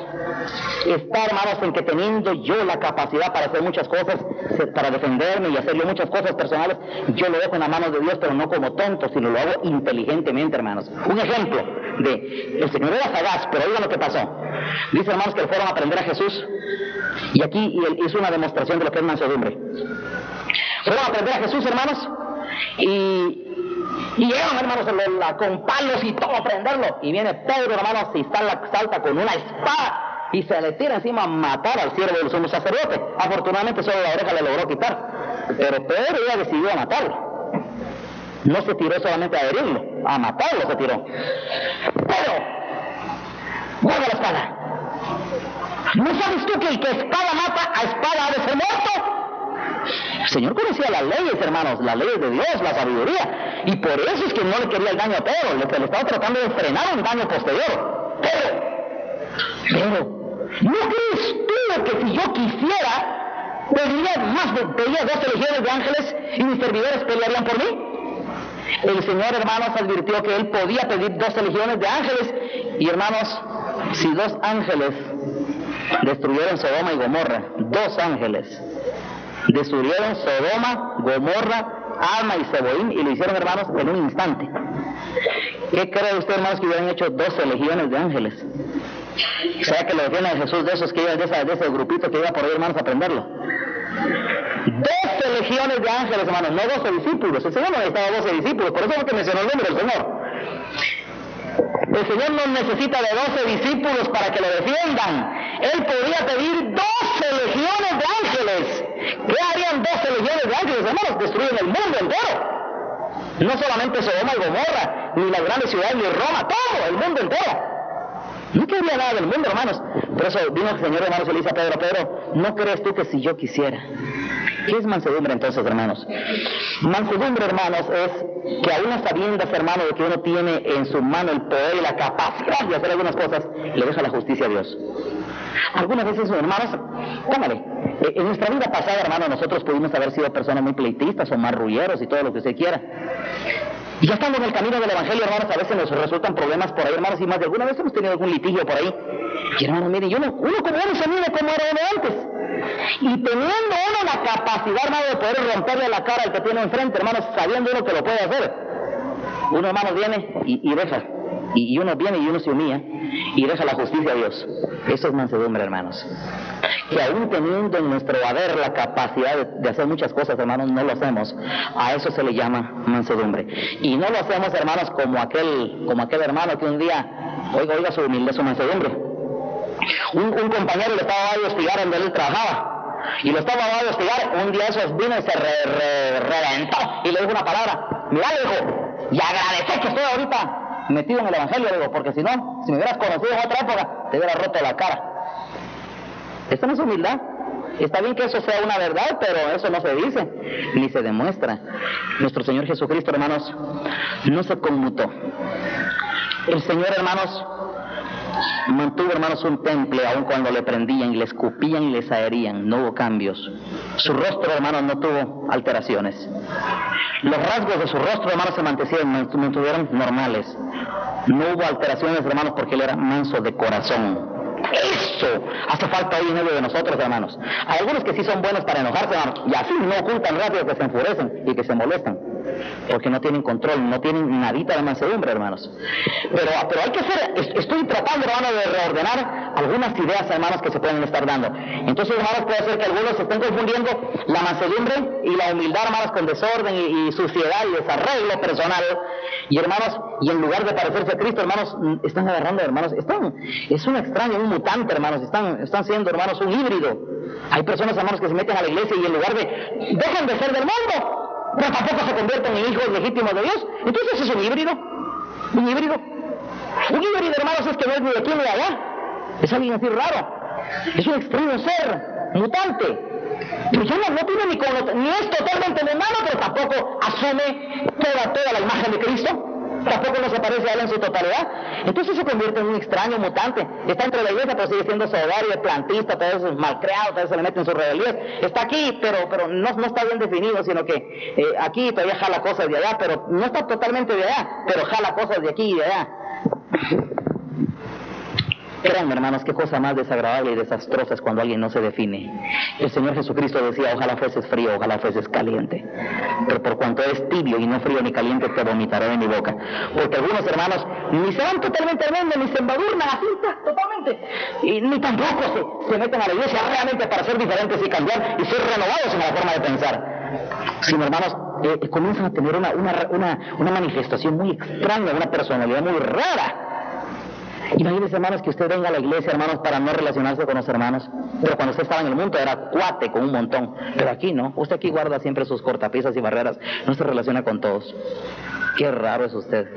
está, hermanos, en que teniendo yo la capacidad para hacer muchas cosas, para defenderme y hacer yo muchas cosas personales, yo lo dejo en las manos de Dios, pero no como tonto, sino lo hago inteligentemente, hermanos. Un ejemplo de: el Señor era sagaz, pero oigan lo que pasó. Dice, hermanos, que le fueron a aprender a Jesús, y aquí él hizo una demostración de lo que es mansedumbre. Fueron a aprender a Jesús, hermanos, y llegaron, hermanos, con palos y todo a prenderlo. Y viene Pedro, hermanos, y salta con una espada y se le tira encima a matar al siervo del sumo sacerdote. Afortunadamente solo la oreja le logró quitar, pero Pedro ya decidió a matarlo. No se tiró solamente a herirlo, a matarlo se tiró. Pedro, guarda la espada. ¿No sabes tú que el que espada mata, a espada ha de ser muerto? El Señor conocía las leyes, hermanos, las leyes de Dios, la sabiduría, y por eso es que no le quería el daño a Pedro, le estaba tratando de frenar un daño posterior. Pero, ¿no crees tú que si yo quisiera, pediría 12 legiones de ángeles y mis servidores pelearían por mí? El Señor, hermanos, advirtió que Él podía pedir 12 legiones de ángeles, y hermanos, si 2 ángeles destruyeron Sodoma y Gomorra, 2 ángeles destruyeron Sodoma, Gomorra, Adma y Zeboim, y lo hicieron, hermanos, en un instante. ¿Qué cree usted, hermanos, que hubieran hecho 12 legiones de ángeles? ¿Sabe que lo defiende de Jesús de esos que iban de ese grupito que iba por ahí, hermanos, a aprenderlo? 12 legiones de ángeles, hermanos, no 12 discípulos. El Señor no necesitaba 12 discípulos, por eso es lo que mencionó el nombre del Señor. El Señor no necesita de 12 discípulos para que lo defiendan. Él podía pedir 12 legiones de ángeles. ¿Qué harían 12 legiones de ángeles, hermanos? Destruyen el mundo entero. No solamente Sodoma y Gomorra, ni las grandes ciudades, ni Roma, todo, el mundo entero. No quería nada del mundo, hermanos. Por eso vino el Señor, hermanos, y le dice a Pedro: Pedro, ¿no crees tú que si yo quisiera? ¿Qué es mansedumbre entonces, hermanos? Mansedumbre, hermanos, es que a unas sabiendas, hermanos, de que uno tiene en su mano el poder y la capacidad de hacer algunas cosas, le deja la justicia a Dios. Algunas veces, hermanos, póngale, en nuestra vida pasada, hermanos, nosotros pudimos haber sido personas muy pleitistas o marrulleros y todo lo que usted quiera. Y ya estando en el camino del Evangelio, hermanos, a veces nos resultan problemas por ahí, hermanos, y más de alguna vez hemos tenido algún litigio por ahí. Y hermanos, miren, uno como uno se mide como era uno antes. Y teniendo uno la capacidad, hermano, de poder romperle la cara al que tiene enfrente, hermanos, sabiendo uno que lo puede hacer, uno, hermanos, viene y deja. Y uno viene y uno se humilla y deja la justicia a Dios. Eso es mansedumbre, hermanos. Que aún teniendo en nuestro haber la capacidad de hacer muchas cosas, hermanos, no lo hacemos. A eso se le llama mansedumbre. Y no lo hacemos, hermanos, como aquel hermano que un día, oiga su humildad, su mansedumbre. Un compañero le estaba a hostigar donde él trabajaba. Y lo estaba a hostigar, un día esos vino y se reventó y le dijo una palabra. Mira, le dijo, y agradece que estoy ahorita metido en el Evangelio, le digo, porque si no, si me hubieras conocido en otra época, te hubiera roto la cara. Esto no es humildad. Está bien que eso sea una verdad, pero eso no se dice, ni se demuestra. Nuestro Señor Jesucristo, hermanos, no se conmutó. El Señor, hermanos, mantuvo, hermanos, un temple aun cuando le prendían y le escupían y le saerían. No hubo cambios. Su rostro, hermanos, no tuvo alteraciones. Los rasgos de su rostro, hermanos, se mantuvieron normales. No hubo alteraciones, hermanos, porque él era manso de corazón. Eso hace falta hoy en medio de nosotros, hermanos. Hay algunos que sí son buenos para enojarse, hermanos, y así no ocultan rápido que se enfurecen y que se molestan. porque no tienen control, no tienen nadita de mansedumbre, hermanos. Pero hay que hacer, estoy tratando, hermano, de reordenar algunas ideas, hermanos, que se pueden estar dando. Entonces, hermanos, puede ser que algunos estén confundiendo la mansedumbre y la humildad, hermanos, con desorden y suciedad y desarreglo personal. Y, hermanos, y en lugar de parecerse a Cristo, hermanos, están agarrando, hermanos, es un extraño, un mutante, hermanos, están siendo, hermanos, un híbrido. Hay personas, hermanos, que se meten a la iglesia y en lugar de, dejan de ser del mundo, pero tampoco se convierten en hijos legítimos de Dios. Entonces es un híbrido, hermanos, es que no es ni de aquí ni de allá, es alguien así raro, es un extraño ser, mutante, pero ya no tiene ni es totalmente humano, pero tampoco asume toda la imagen de Cristo, tampoco no se parece a él en su totalidad. Entonces se convierte en un extraño mutante, está entre la iglesia pero sigue siendo soberbio, plantista, todo eso es malcriado, todo eso se le mete en sus rebeldías, está aquí pero no está bien definido, sino que aquí todavía jala cosas de allá, pero no está totalmente de allá, pero jala cosas de aquí y de allá. Créanme, hermanos, qué cosa más desagradable y desastrosa es cuando alguien no se define. El Señor Jesucristo decía, ojalá fueses frío, ojalá fueses caliente. Pero por cuanto eres tibio y no frío ni caliente, te vomitaré de mi boca. Porque algunos hermanos ni se van totalmente al mundo, ni se embadurnan así, totalmente. Y ni tampoco se meten a la iglesia realmente para ser diferentes y cambiar y ser renovados en la forma de pensar. Sino, hermanos, comienzan a tener una manifestación muy extraña, una personalidad muy rara. Imagínense, hermanos, que usted venga a la iglesia, hermanos, para no relacionarse con los hermanos, pero cuando usted estaba en el mundo era cuate con un montón, pero aquí no, usted aquí guarda siempre sus cortapisas y barreras, no se relaciona con todos. Qué raro es usted.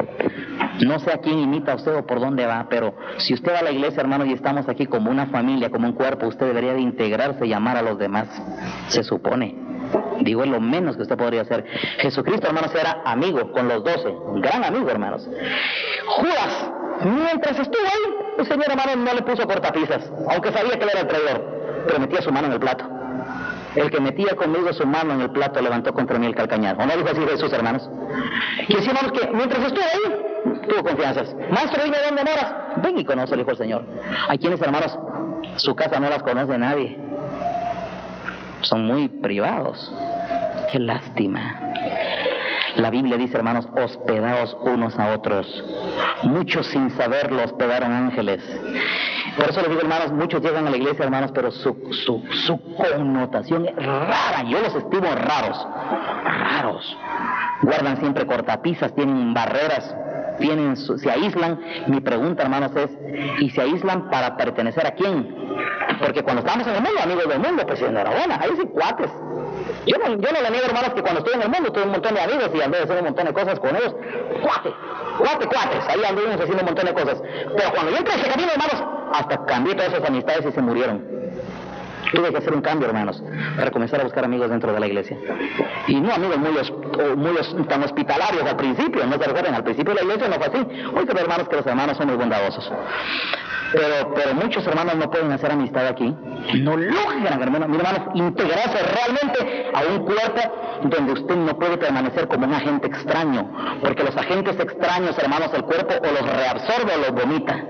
No sé a quién imita usted o por dónde va, pero si usted va a la iglesia, hermanos, y estamos aquí como una familia, como un cuerpo, usted debería de integrarse y amar a los demás, se supone. Digo, es lo menos que usted podría hacer. Jesucristo, hermanos, era amigo con los 12, un gran amigo, hermanos. Judas, mientras estuvo ahí, el Señor, hermano, no le puso cortapisas, aunque sabía que él era el traidor, pero metía su mano en el plato. El que metía conmigo su mano en el plato levantó contra mí el calcañar. ¿O no dijo así Jesús, hermanos? Y decía, hermanos, que mientras estuvo ahí, tuvo confianzas. Maestro, dime dónde moras. Ven y conoce, le dijo el Señor. Hay quienes, hermanos, su casa no las conoce nadie. Son muy privados. Qué lástima. La Biblia dice, hermanos, hospedaos unos a otros. Muchos sin saberlo hospedaron ángeles. Por eso les digo, hermanos, muchos llegan a la iglesia, hermanos, pero su connotación es rara. Yo los estimo raros. Guardan siempre cortapisas, tienen barreras, se aíslan. Mi pregunta, hermanos, es, ¿y se aíslan para pertenecer a quién? Porque cuando estamos en el mundo, amigos del mundo, pues enhorabuena, ahí sí cuates. Yo no le niego, hermanos, que cuando estoy en el mundo tuve un montón de amigos y andé haciendo un montón de cosas con ellos. Cuates, ahí anduvimos haciendo un montón de cosas. Pero cuando yo entré a ese camino, hermanos, hasta cambié todas esas amistades y se murieron. Tuve que hacer un cambio, hermanos, para comenzar a buscar amigos dentro de la iglesia. Y no amigos muy tan hospitalarios al principio, no se recuerden, al principio de la iglesia no fue así. Hoy creo, hermanos, que los hermanos son muy bondadosos. Pero muchos hermanos no pueden hacer amistad aquí. No logran, hermanos, integrarse realmente a un cuerpo donde usted no puede permanecer como un agente extraño. Porque los agentes extraños, hermanos, el cuerpo o los reabsorbe o los vomita.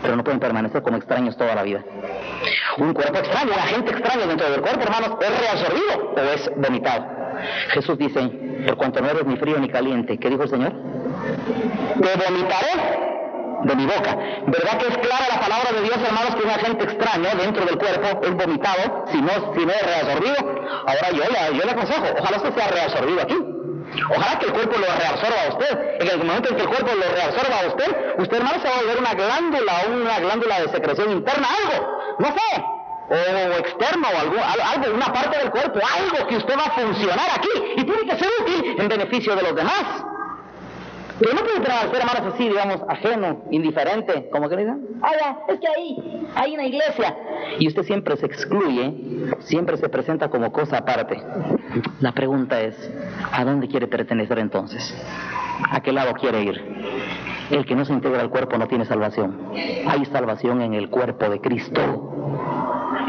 Pero no pueden permanecer como extraños toda la vida. Un cuerpo extraño, un agente extraño dentro del cuerpo, hermanos, ¿es reabsorbido o es vomitado? Jesús dice, por cuanto no eres ni frío ni caliente, ¿qué dijo el Señor? Te vomitaré de mi boca. ¿Verdad que es clara la palabra de Dios, hermanos, que un agente extraño dentro del cuerpo es vomitado si no es reabsorbido? Ahora yo le aconsejo, ojalá usted sea reabsorbido aquí. Ojalá que el cuerpo lo reabsorba a usted. En el momento en que el cuerpo lo reabsorba a usted, hermano, se va a volver una glándula de secreción interna, algo, no sé, o externo, o algo, una parte del cuerpo, algo que usted va a funcionar aquí y tiene que ser útil en beneficio de los demás. Pero no puede permanecer, hermanos, así, digamos, ajeno, indiferente, como que le dicen, es que ahí en la iglesia. Y usted siempre se excluye, siempre se presenta como cosa aparte. La pregunta es, ¿a dónde quiere pertenecer entonces? ¿A qué lado quiere ir? El que no se integra al cuerpo no tiene salvación. Hay salvación en el cuerpo de Cristo.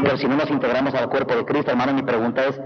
Pero si no nos integramos al cuerpo de Cristo, hermano, mi pregunta es,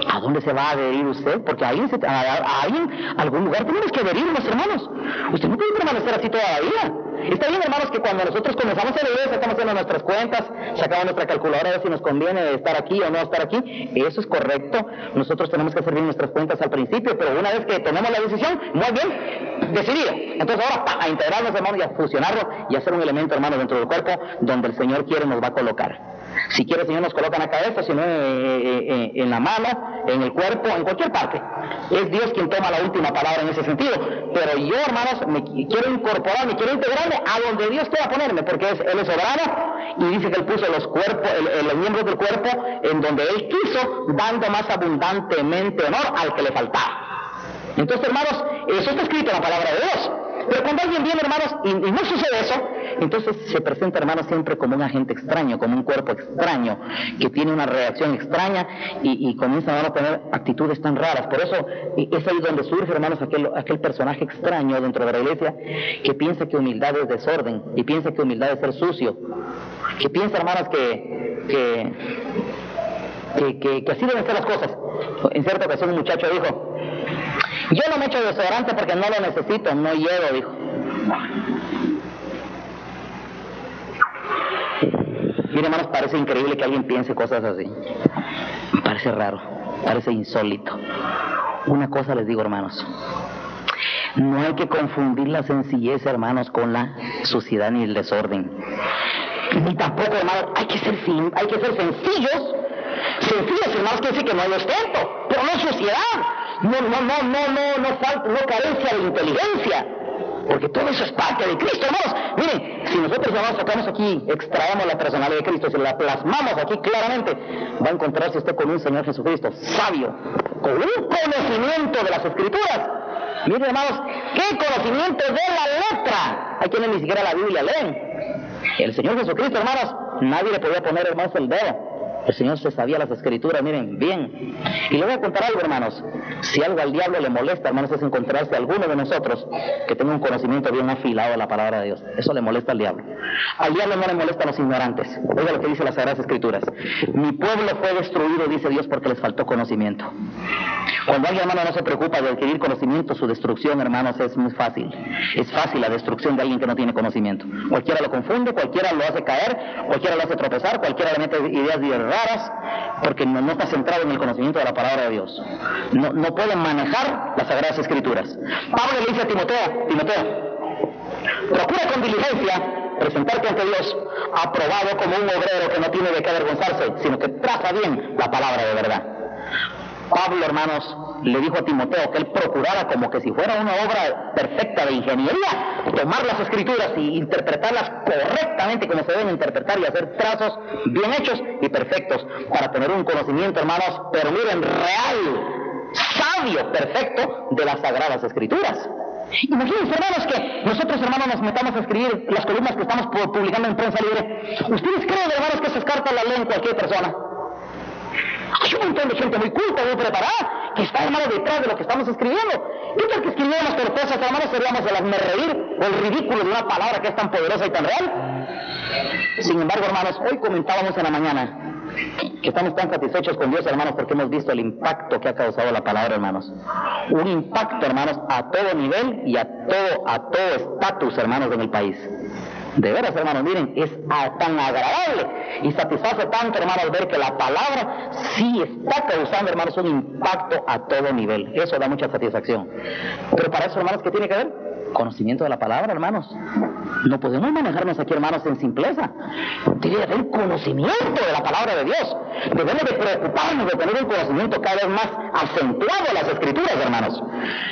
¿a dónde se va a adherir usted? Porque ahí en algún lugar tenemos que adherirnos, hermanos. Usted no puede permanecer así toda la vida. Está bien, hermanos, que cuando nosotros comenzamos a leer, estamos haciendo nuestras cuentas, sacamos nuestra calculadora a ver si nos conviene estar aquí o no estar aquí. Eso es correcto. Nosotros tenemos que hacer bien nuestras cuentas al principio, pero una vez que tomemos la decisión, muy bien, decidido. Entonces ahora, a integrarnos, hermanos, y a fusionarlo y a hacer un elemento, hermanos, dentro del cuerpo donde el Señor quiere nos va a colocar. Si quiere el Señor nos coloca en la cabeza, si no en la mano, en el cuerpo, en cualquier parte. Es Dios quien toma la última palabra en ese sentido. Pero yo, hermanos, me quiero incorporarme, quiero integrarme a donde Dios quiera ponerme, porque Él es soberano y dice que Él puso los cuerpos, los miembros del cuerpo en donde Él quiso, dando más abundantemente honor al que le faltaba. Entonces, hermanos, eso está escrito en la palabra de Dios. Pero cuando alguien viene, hermanos, y no sucede eso, entonces se presenta, hermanos, siempre como un agente extraño, como un cuerpo extraño, que tiene una reacción extraña y comienza a tener actitudes tan raras. Por eso es ahí donde surge, hermanos, aquel personaje extraño dentro de la iglesia que piensa que humildad es desorden, y piensa que humildad es ser sucio, que piensa, hermanos, que así deben ser las cosas. En cierta ocasión un muchacho dijo: yo no me echo desodorante porque no lo necesito, no llevo, dijo. Miren, hermanos, parece increíble que alguien piense cosas así. Parece raro, parece insólito. Una cosa les digo, hermanos: no hay que confundir la sencillez, hermanos, con la suciedad ni el desorden. Ni tampoco, hermanos, hay que ser sencillos. Sencillos, hermanos, quiere decir que no hay ostento, pero no suciedad. No carencia de inteligencia, porque todo eso es parte de Cristo, hermanos. Miren, si nosotros, hermanos, sacamos aquí, extraemos la personalidad de Cristo, si la plasmamos aquí claramente, va a encontrarse usted con un Señor Jesucristo sabio, con un conocimiento de las Escrituras. Miren, hermanos, qué conocimiento de la letra. Hay quienes ni siquiera la Biblia leen. El Señor Jesucristo, hermanos, nadie le podía poner, hermanos, el dedo. El Señor se sabía las Escrituras, miren, bien. Y le voy a contar algo, hermanos. Si algo al diablo le molesta, hermanos, es encontrarse a alguno de nosotros que tenga un conocimiento bien afilado de la palabra de Dios. Eso le molesta al diablo. Al diablo no le molestan los ignorantes. Oiga lo que dice las Sagradas Escrituras. Mi pueblo fue destruido, dice Dios, porque les faltó conocimiento. Cuando alguien, hermano, no se preocupa de adquirir conocimiento, su destrucción, hermanos, es muy fácil. Es fácil la destrucción de alguien que no tiene conocimiento. Cualquiera lo confunde, cualquiera lo hace caer, cualquiera lo hace tropezar, cualquiera le mete ideas raras, porque no está centrado en el conocimiento de la palabra de Dios. No pueden manejar las Sagradas Escrituras. Pablo le dice a Timoteo, procura con diligencia presentarte ante Dios aprobado como un obrero que no tiene de qué avergonzarse, sino que traza bien la palabra de verdad. Pablo, hermanos, le dijo a Timoteo que él procurara, como que si fuera una obra perfecta de ingeniería, tomar las Escrituras y interpretarlas correctamente como se deben interpretar y hacer trazos bien hechos y perfectos para tener un conocimiento, hermanos, pero miren, real, sabio, perfecto de las Sagradas Escrituras. Imagínense, hermanos, que nosotros, hermanos, nos metamos a escribir las columnas que estamos publicando en Prensa Libre. ¿Ustedes creen, hermanos, que esas cartas las leen cualquier persona? Hay un montón de gente muy culta, muy preparada, que está, hermano, detrás de lo que estamos escribiendo. ¿Qué tal que escribiéramos por cosas, hermanos, seríamos el hazmerreír o el ridículo de una palabra que es tan poderosa y tan real? Sin embargo, hermanos, hoy comentábamos en la mañana que estamos tan satisfechos con Dios, hermanos, porque hemos visto el impacto que ha causado la palabra, hermanos. Un impacto, hermanos, a todo nivel y a todo estatus, hermanos, en el país. De veras, hermanos, miren, es tan agradable y satisface tanto, hermanos, ver que la palabra sí está causando, hermanos, un impacto a todo nivel. Eso da mucha satisfacción. Pero para eso, hermanos, ¿qué tiene que ver? Conocimiento de la palabra, hermanos. No podemos manejarnos aquí, hermanos, en simpleza. Tiene que haber conocimiento de la palabra de Dios. Debemos de preocuparnos de tener un conocimiento cada vez más acentuado de las Escrituras, hermanos.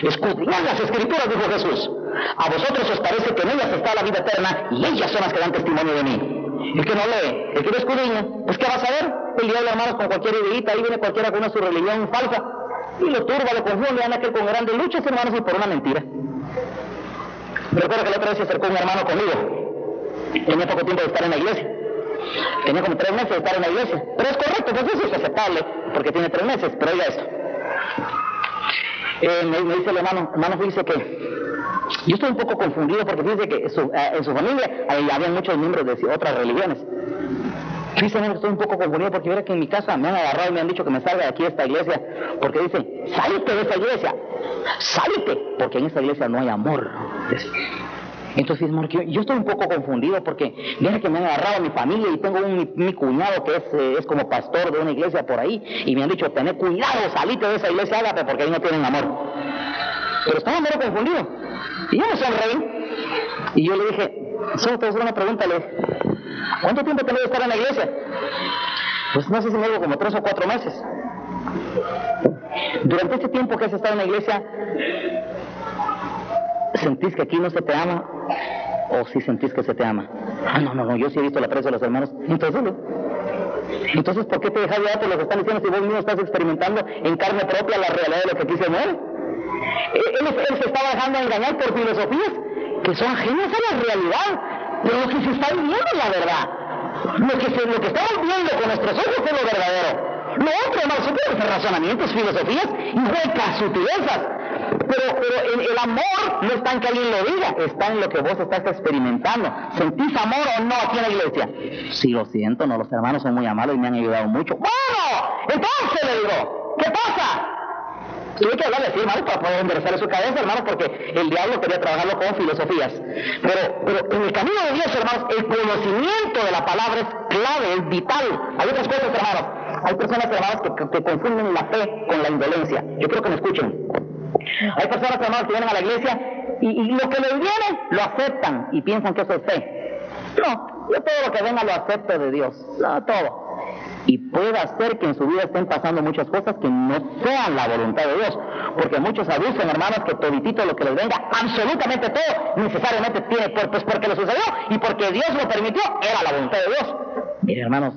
Escudriñad las Escrituras, dijo Jesús. A vosotros os parece que en ellas está la vida eterna y ellas son las que dan testimonio de mí. El que no lee, el que no escudriña, pues ¿qué va a saber? El diablo, hermanos, con cualquier ideita, ahí viene cualquiera con una su religión falsa y lo turba, lo confunde, anda aquel con grandes luchas, hermanos, y por una mentira. Recuerdo que la otra vez se acercó un hermano conmigo. Tenía poco tiempo de estar en la iglesia. Tenía como 3 meses de estar en la iglesia. Pero es correcto, pues eso es aceptable, porque tiene 3 meses, pero oiga esto. Me dice el hermano, fíjese que yo estoy un poco confundido porque fíjese que en su familia había muchos miembros de otras religiones. Fíjese, hermano, estoy un poco confundido porque mira que en mi casa me han agarrado y me han dicho que me salga de aquí de esta iglesia porque dicen, sálite de esta iglesia, sálite, porque en esta iglesia no hay amor. Entonces, hermano, yo estoy un poco confundido porque viene que me han agarrado a mi familia y tengo mi cuñado que es como pastor de una iglesia por ahí y me han dicho, tened cuidado, salite de esa iglesia, hágate porque ahí no tienen amor. Pero estaba medio confundido y yo me sonreí y yo le dije, solo te voy a hacer una pregunta, le dije, ¿cuánto tiempo tenés de estar en la iglesia? Pues no sé si me digo como 3 o 4 meses. Durante este tiempo que has estado en la iglesia, ¿sentís que aquí no se te ama? ¿O si sentís que se te ama? Ah, no, yo sí he visto la aprecio de los hermanos. Entonces, ¿por qué te dejas llevar por lo que están diciendo si vos mismo estás experimentando en carne propia la realidad de lo que aquí se mueve? Él se estaba dejando engañar por filosofías que son ajenas a la realidad, pero lo que se está viviendo es la verdad. Lo que estamos viendo con nuestros ojos es lo verdadero. Lo otro, hermano, son pueden razonamientos, filosofías y huecas, sutilezas. Pero el amor no está en que alguien lo diga, está en lo que vos estás experimentando. ¿Sentís amor o no aquí en la iglesia? Sí, lo siento, no, los hermanos son muy amables y me han ayudado mucho. Bueno, entonces le digo, ¿qué pasa? Tuve que hablarle así, hermano, para poder enderezar su cabeza, hermano, porque el diablo quería trabajarlo con filosofías. Pero en el camino de Dios, hermanos, el conocimiento de la palabra es clave, es vital. Hay otras cosas, hermanos. Hay personas, hermanos, que confunden la fe con la indolencia. Yo creo que me escuchen. Hay personas, hermanos, que vienen a la iglesia y lo que les viene lo aceptan y piensan que eso es fe. No, yo todo lo que venga lo acepto de Dios. No, todo. Y puede ser que en su vida estén pasando muchas cosas que no sean la voluntad de Dios, porque muchos abusan, hermanos, que toditito lo que les venga, absolutamente todo, necesariamente tiene pues porque lo sucedió y porque Dios lo permitió, era la voluntad de Dios. Mire, hermanos,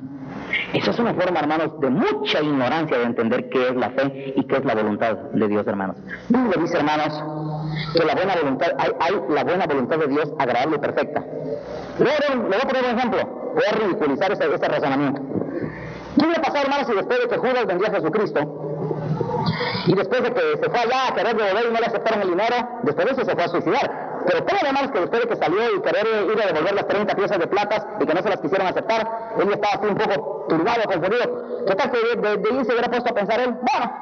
eso es una forma, hermanos, de mucha ignorancia de entender qué es la fe y qué es la voluntad de Dios, hermanos. Biblia dice, hermanos, que la buena voluntad, hay la buena voluntad de Dios agradable y perfecta. Le voy a poner un ejemplo, voy a ridiculizar ese razonamiento. ¿Qué le pasó, hermanos, si después de que Judas vendió a Jesucristo y después de que se fue allá a querer devolver y no le aceptaron el dinero, después de eso se fue a suicidar? Pero ¿cómo, hermanos, que después de que salió y querer ir a devolver las 30 piezas de platas y que no se las quisieron aceptar, él estaba así un poco turbado, confundido? ¿Qué tal que de ahí se hubiera puesto a pensar él? Bueno,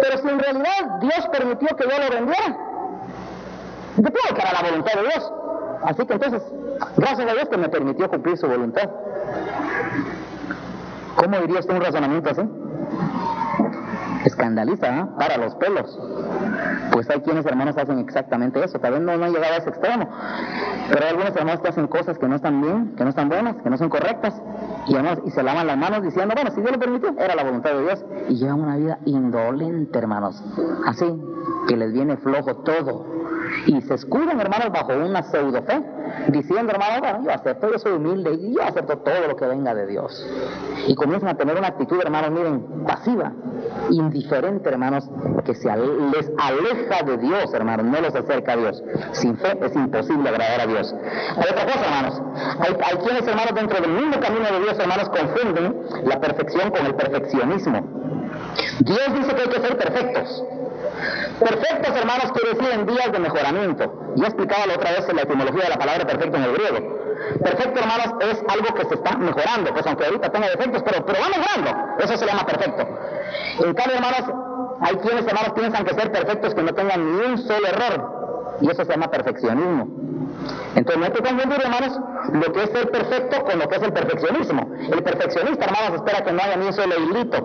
pero si en realidad Dios permitió que yo lo vendiera, yo creo que era la voluntad de Dios. Así que entonces, gracias a Dios que me permitió cumplir su voluntad. ¿Cómo diría usted un razonamiento así? Escandaliza, ¿eh? Para los pelos. Pues hay quienes, hermanos, hacen exactamente eso. Tal vez no han llegado a ese extremo, pero hay algunos hermanos que hacen cosas que no están bien, que no están buenas, que no son correctas, y se lavan las manos diciendo, bueno, si Dios lo permitió, era la voluntad de Dios, y llevan una vida indolente, hermanos, así que les viene flojo todo, y se escudan, hermanos, bajo una pseudo fe, diciendo, hermanos, bueno, yo acepto, yo soy humilde y yo acepto todo lo que venga de Dios, y comienzan a tener una actitud, hermanos, miren, pasiva, indiferente, hermanos, que les aleja de Dios, hermanos, no los acerca a Dios. Sin fe es imposible agradar a Dios. Hay otra cosa, hermanos, hay quienes, hermanos, dentro del mismo camino de Dios, hermanos, confunden la perfección con el perfeccionismo. Dios dice que hay que ser perfectos. Perfectos, hermanos, quiere decir en vías de mejoramiento. Ya explicaba la otra vez la etimología de la palabra perfecto en el griego. Perfecto, hermanos, es algo que se está mejorando, pues aunque ahorita tenga defectos, pero va mejorando. Eso se llama perfecto. En cambio, hermanos, hay quienes, hermanos, piensan que ser perfectos que no tengan ni un solo error, y eso se llama perfeccionismo. Entonces no hay que confundir, hermanos, lo que es ser perfecto con lo que es el perfeccionismo. El perfeccionista, hermanos, espera que no haya ni un solo hilito,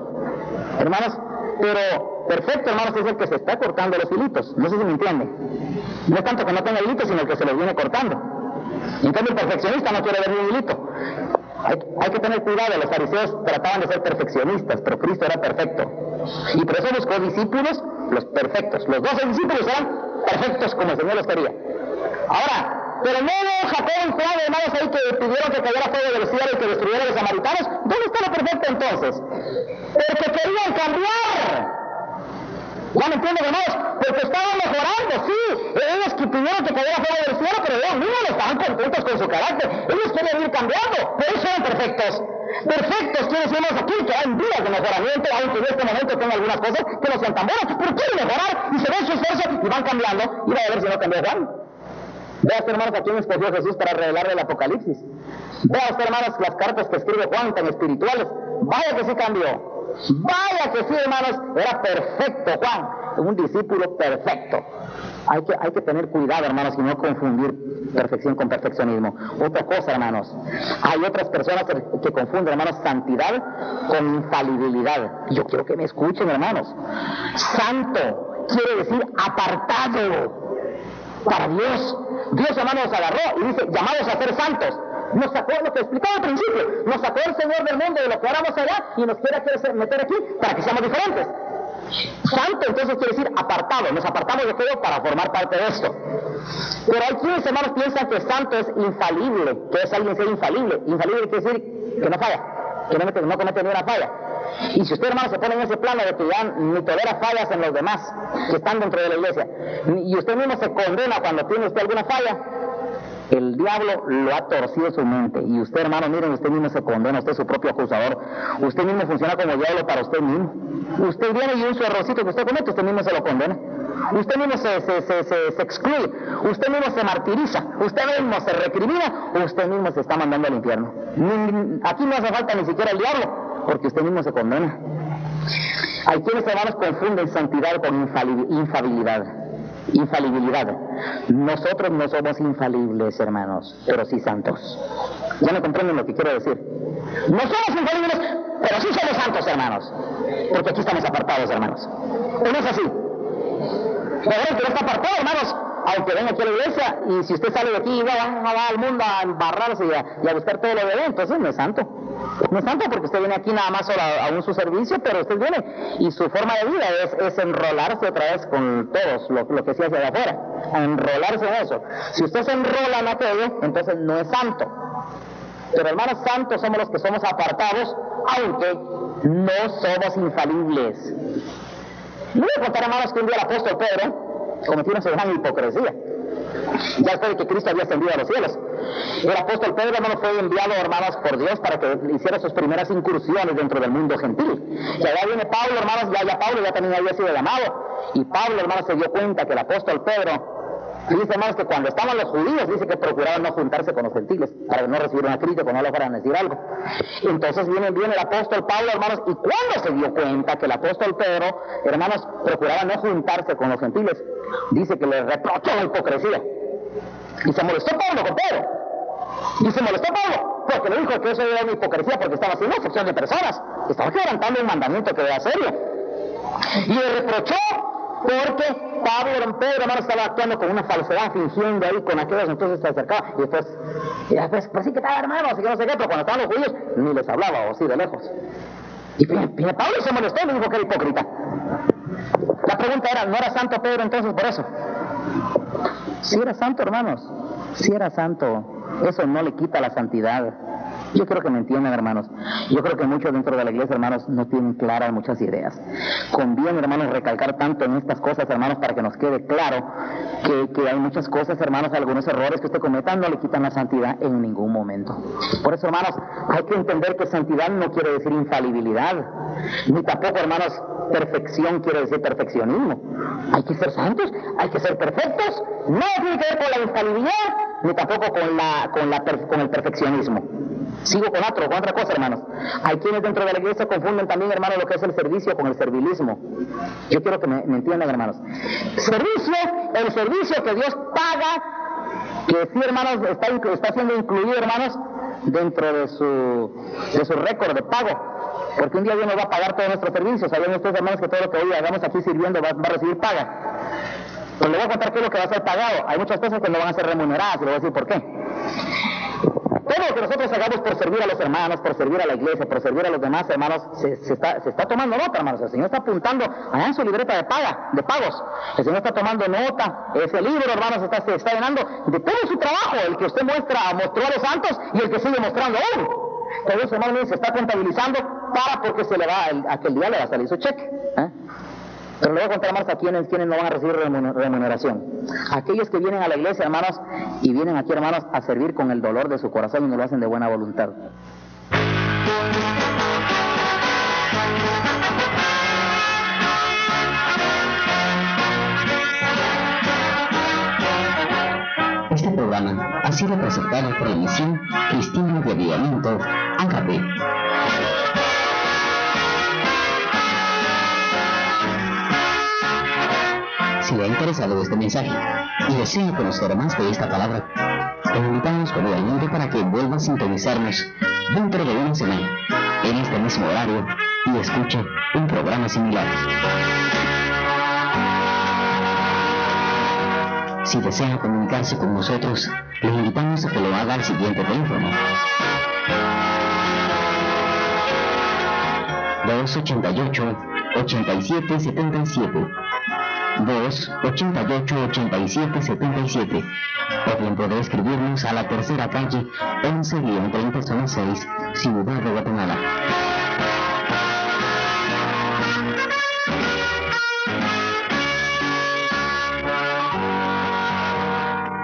hermanos, pero perfecto, hermanos, es el que se está cortando los hilitos. No sé si me entiende. No es tanto que no tenga hilitos, sino el que se los viene cortando. En cambio, el perfeccionista no quiere ver ni un hilito. Hay que tener cuidado, los fariseos trataban de ser perfeccionistas, pero Cristo era perfecto. Y por eso buscó discípulos, los perfectos. Los 12 discípulos eran perfectos como el Señor los quería. Ahora, pero no Jacob y Juan, hermanos, ahí que pidieron que cayera fuego del cielo y que destruyera a los samaritanos. ¿Dónde está lo perfecto entonces? Porque querían cambiar. ¿Ya me entienden, hermanos? Porque estaban mejorando, sí. Ellos que pidieron que cayera fuego del cielo, pero ellos mismos no estaban contentos con su carácter. Ellos querían ir cambiando, por eso eran perfectos. Perfectos quiere decir aquí que hay días de mejoramiento, aunque en este momento tengan algunas cosas que no sean tan buenas, pero quieren mejorar y se ven su esfuerzo y van cambiando. Y va a ver si no cambió Juan. Vea usted, hermanos, a quién escogió Jesús para revelarle el Apocalipsis. Vea usted, hermanos, las cartas que escribe Juan tan espirituales. Vaya que sí cambió. Vaya que sí, hermanos, era perfecto Juan, un discípulo perfecto. Hay que tener cuidado, hermanos, y no confundir perfección con perfeccionismo. Otra cosa, hermanos, hay otras personas que confunden, hermanos, santidad con infalibilidad. Yo quiero que me escuchen, hermanos. Santo quiere decir apartado para Dios. Dios, hermanos, nos agarró y dice, llamados a ser santos. Nos sacó, lo que explicaba al principio, nos sacó el Señor del mundo de lo que éramos allá y nos quiere meter aquí para que seamos diferentes. Santo entonces quiere decir apartado, nos apartamos de aquello para formar parte de esto. Pero hay quienes, hermanos, piensan que santo es infalible, que es alguien ser infalible. Infalible quiere decir que no falla, que no comete ni una falla. Y si usted, hermano, se pone en ese plano de que ya ni tolera fallas en los demás que están dentro de la iglesia, y usted mismo se condena cuando tiene usted alguna falla, el diablo lo ha torcido su mente. Y usted, hermano, miren, usted mismo se condena, usted es su propio acusador. Usted mismo funciona como diablo para usted mismo. Usted viene y un su errorcito que usted comete, usted mismo se lo condena. Usted mismo se excluye, usted mismo se martiriza, usted mismo se recrimina, usted mismo se está mandando al infierno. Aquí no hace falta ni siquiera el diablo, porque usted mismo se condena. Hay quienes, hermanos, confunden santidad con infalibilidad. Nosotros no somos infalibles, hermanos, pero sí santos. ¿Ya me comprenden lo que quiero decir? No somos infalibles, pero sí somos santos, hermanos, porque aquí estamos apartados, hermanos. ¿No es así? Pero el que no está apartado, hermanos, aunque venga aquí a la iglesia, y si usted sale de aquí y va al mundo a embarrarse y a buscar todo lo de él, entonces no es santo. No es santo porque usted viene aquí nada más solo a su servicio, pero usted viene y su forma de vida es enrolarse otra vez con todos, lo que se hace de afuera, a enrolarse en eso. Si usted se enrola en aquello, entonces no es santo. Pero hermanos, santos somos los que somos apartados, aunque no somos infalibles. Le voy a contar, hermanos, que un día el apóstol Pedro cometió una semejante hipocresía. Ya después de que Cristo había ascendido a los cielos, el apóstol Pedro, hermano, fue enviado, hermanos, por Dios para que hiciera sus primeras incursiones dentro del mundo gentil. Y allá viene Pablo, hermanos, ya Pablo ya también había sido llamado. Y Pablo, hermanos, se dio cuenta que el apóstol Pedro, dice, hermanos, que cuando estaban los judíos, dice que procuraban no juntarse con los gentiles para no recibir una crítica, no le fueran a decir algo. Entonces viene el apóstol Pablo, hermanos, y cuando se dio cuenta que el apóstol Pedro, hermanos, procuraba no juntarse con los gentiles, dice que le reprochó la hipocresía. Y se molestó Pablo con Pedro. Y se molestó Pablo porque le dijo que eso era una hipocresía, porque estaba haciendo excepción de personas, estaba quebrantando un mandamiento que era serio. Y le reprochó porque Pedro, hermano, estaba actuando con una falsedad, fingiendo ahí con aquellos, entonces se acercaba y después, pues sí que estaba, hermano, así que no sé qué, pero cuando estaban los judíos ni les hablaba, o así de lejos. Y Pablo se molestó y le dijo que era hipócrita. La pregunta era, ¿no era santo Pedro entonces por eso? Si era santo, hermanos, si era santo, eso no le quita la santidad. Yo creo que me entienden, hermanos. Yo creo que muchos dentro de la iglesia, hermanos, no tienen claras muchas ideas. Conviene, hermanos, recalcar tanto en estas cosas, hermanos, para que nos quede claro que hay muchas cosas, hermanos, algunos errores que usted cometa no le quitan la santidad en ningún momento. Por eso, hermanos, hay que entender que santidad no quiere decir infalibilidad, ni tampoco, hermanos, perfección quiere decir perfeccionismo. Hay que ser santos, hay que ser perfectos. No tiene que ver con la infalibilidad, ni tampoco con el perfeccionismo. Sigo con otra cosa, hermanos. Hay quienes dentro de la iglesia confunden también, hermanos, lo que es el servicio con el servilismo. Yo quiero que me entiendan, hermanos. El servicio que Dios paga, que sí, hermanos, está siendo incluido, hermanos, dentro de su récord de pago. Porque un día Dios nos va a pagar todos nuestros servicios. Saben ustedes, hermanos, que todo lo que hoy hagamos aquí sirviendo va a recibir paga. Pero le voy a contar qué es lo que va a ser pagado. Hay muchas cosas que no van a ser remuneradas, y le voy a decir por qué. Todo lo que nosotros hagamos por servir a los hermanos, por servir a la iglesia, por servir a los demás hermanos, se está tomando nota, hermanos. El Señor está apuntando allá en su libreta de pagos. El Señor está tomando nota. Ese libro, hermanos, se está llenando de todo su trabajo, el que usted mostró a los santos y el que sigue mostrando aún. Todo eso, hermanos, se está contabilizando porque aquel día le va a salir su cheque. Pero le voy a contar más a quienes no van a recibir remuneración. Aquellos que vienen a la iglesia, hermanos, y vienen aquí, hermanos, a servir con el dolor de su corazón y no lo hacen de buena voluntad. Este programa ha sido presentado por la Misión Cristiana de Avivamiento, Agape. Si Si le ha interesado este mensaje y desea conocer más de esta palabra, te invitamos cordialmente para que vuelva a sintonizarnos dentro de una semana, en este mismo horario, y escuche un programa similar. Si desea comunicarse con nosotros, le invitamos a que lo haga al siguiente teléfono: 288-8777, 288-8777, o bien puede escribirnos a la Tercera Calle 11-30 Zona 6, Ciudad de Guatemala.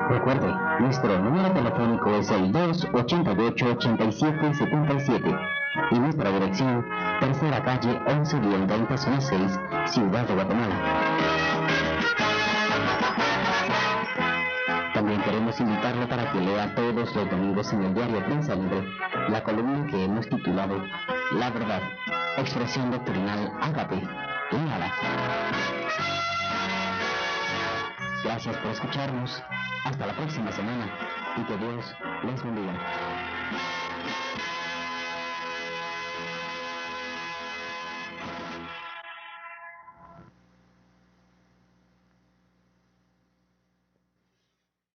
Recuerde, nuestro número telefónico es el 288-8777 y nuestra dirección, Tercera Calle 11-30 Zona 6, Ciudad de Guatemala. También queremos invitarle para que lea todos los domingos en el diario Prensa Libre la columna que hemos titulado La Verdad, expresión doctrinal Ágape. Léala. Gracias por escucharnos. Hasta la próxima semana y que Dios les bendiga.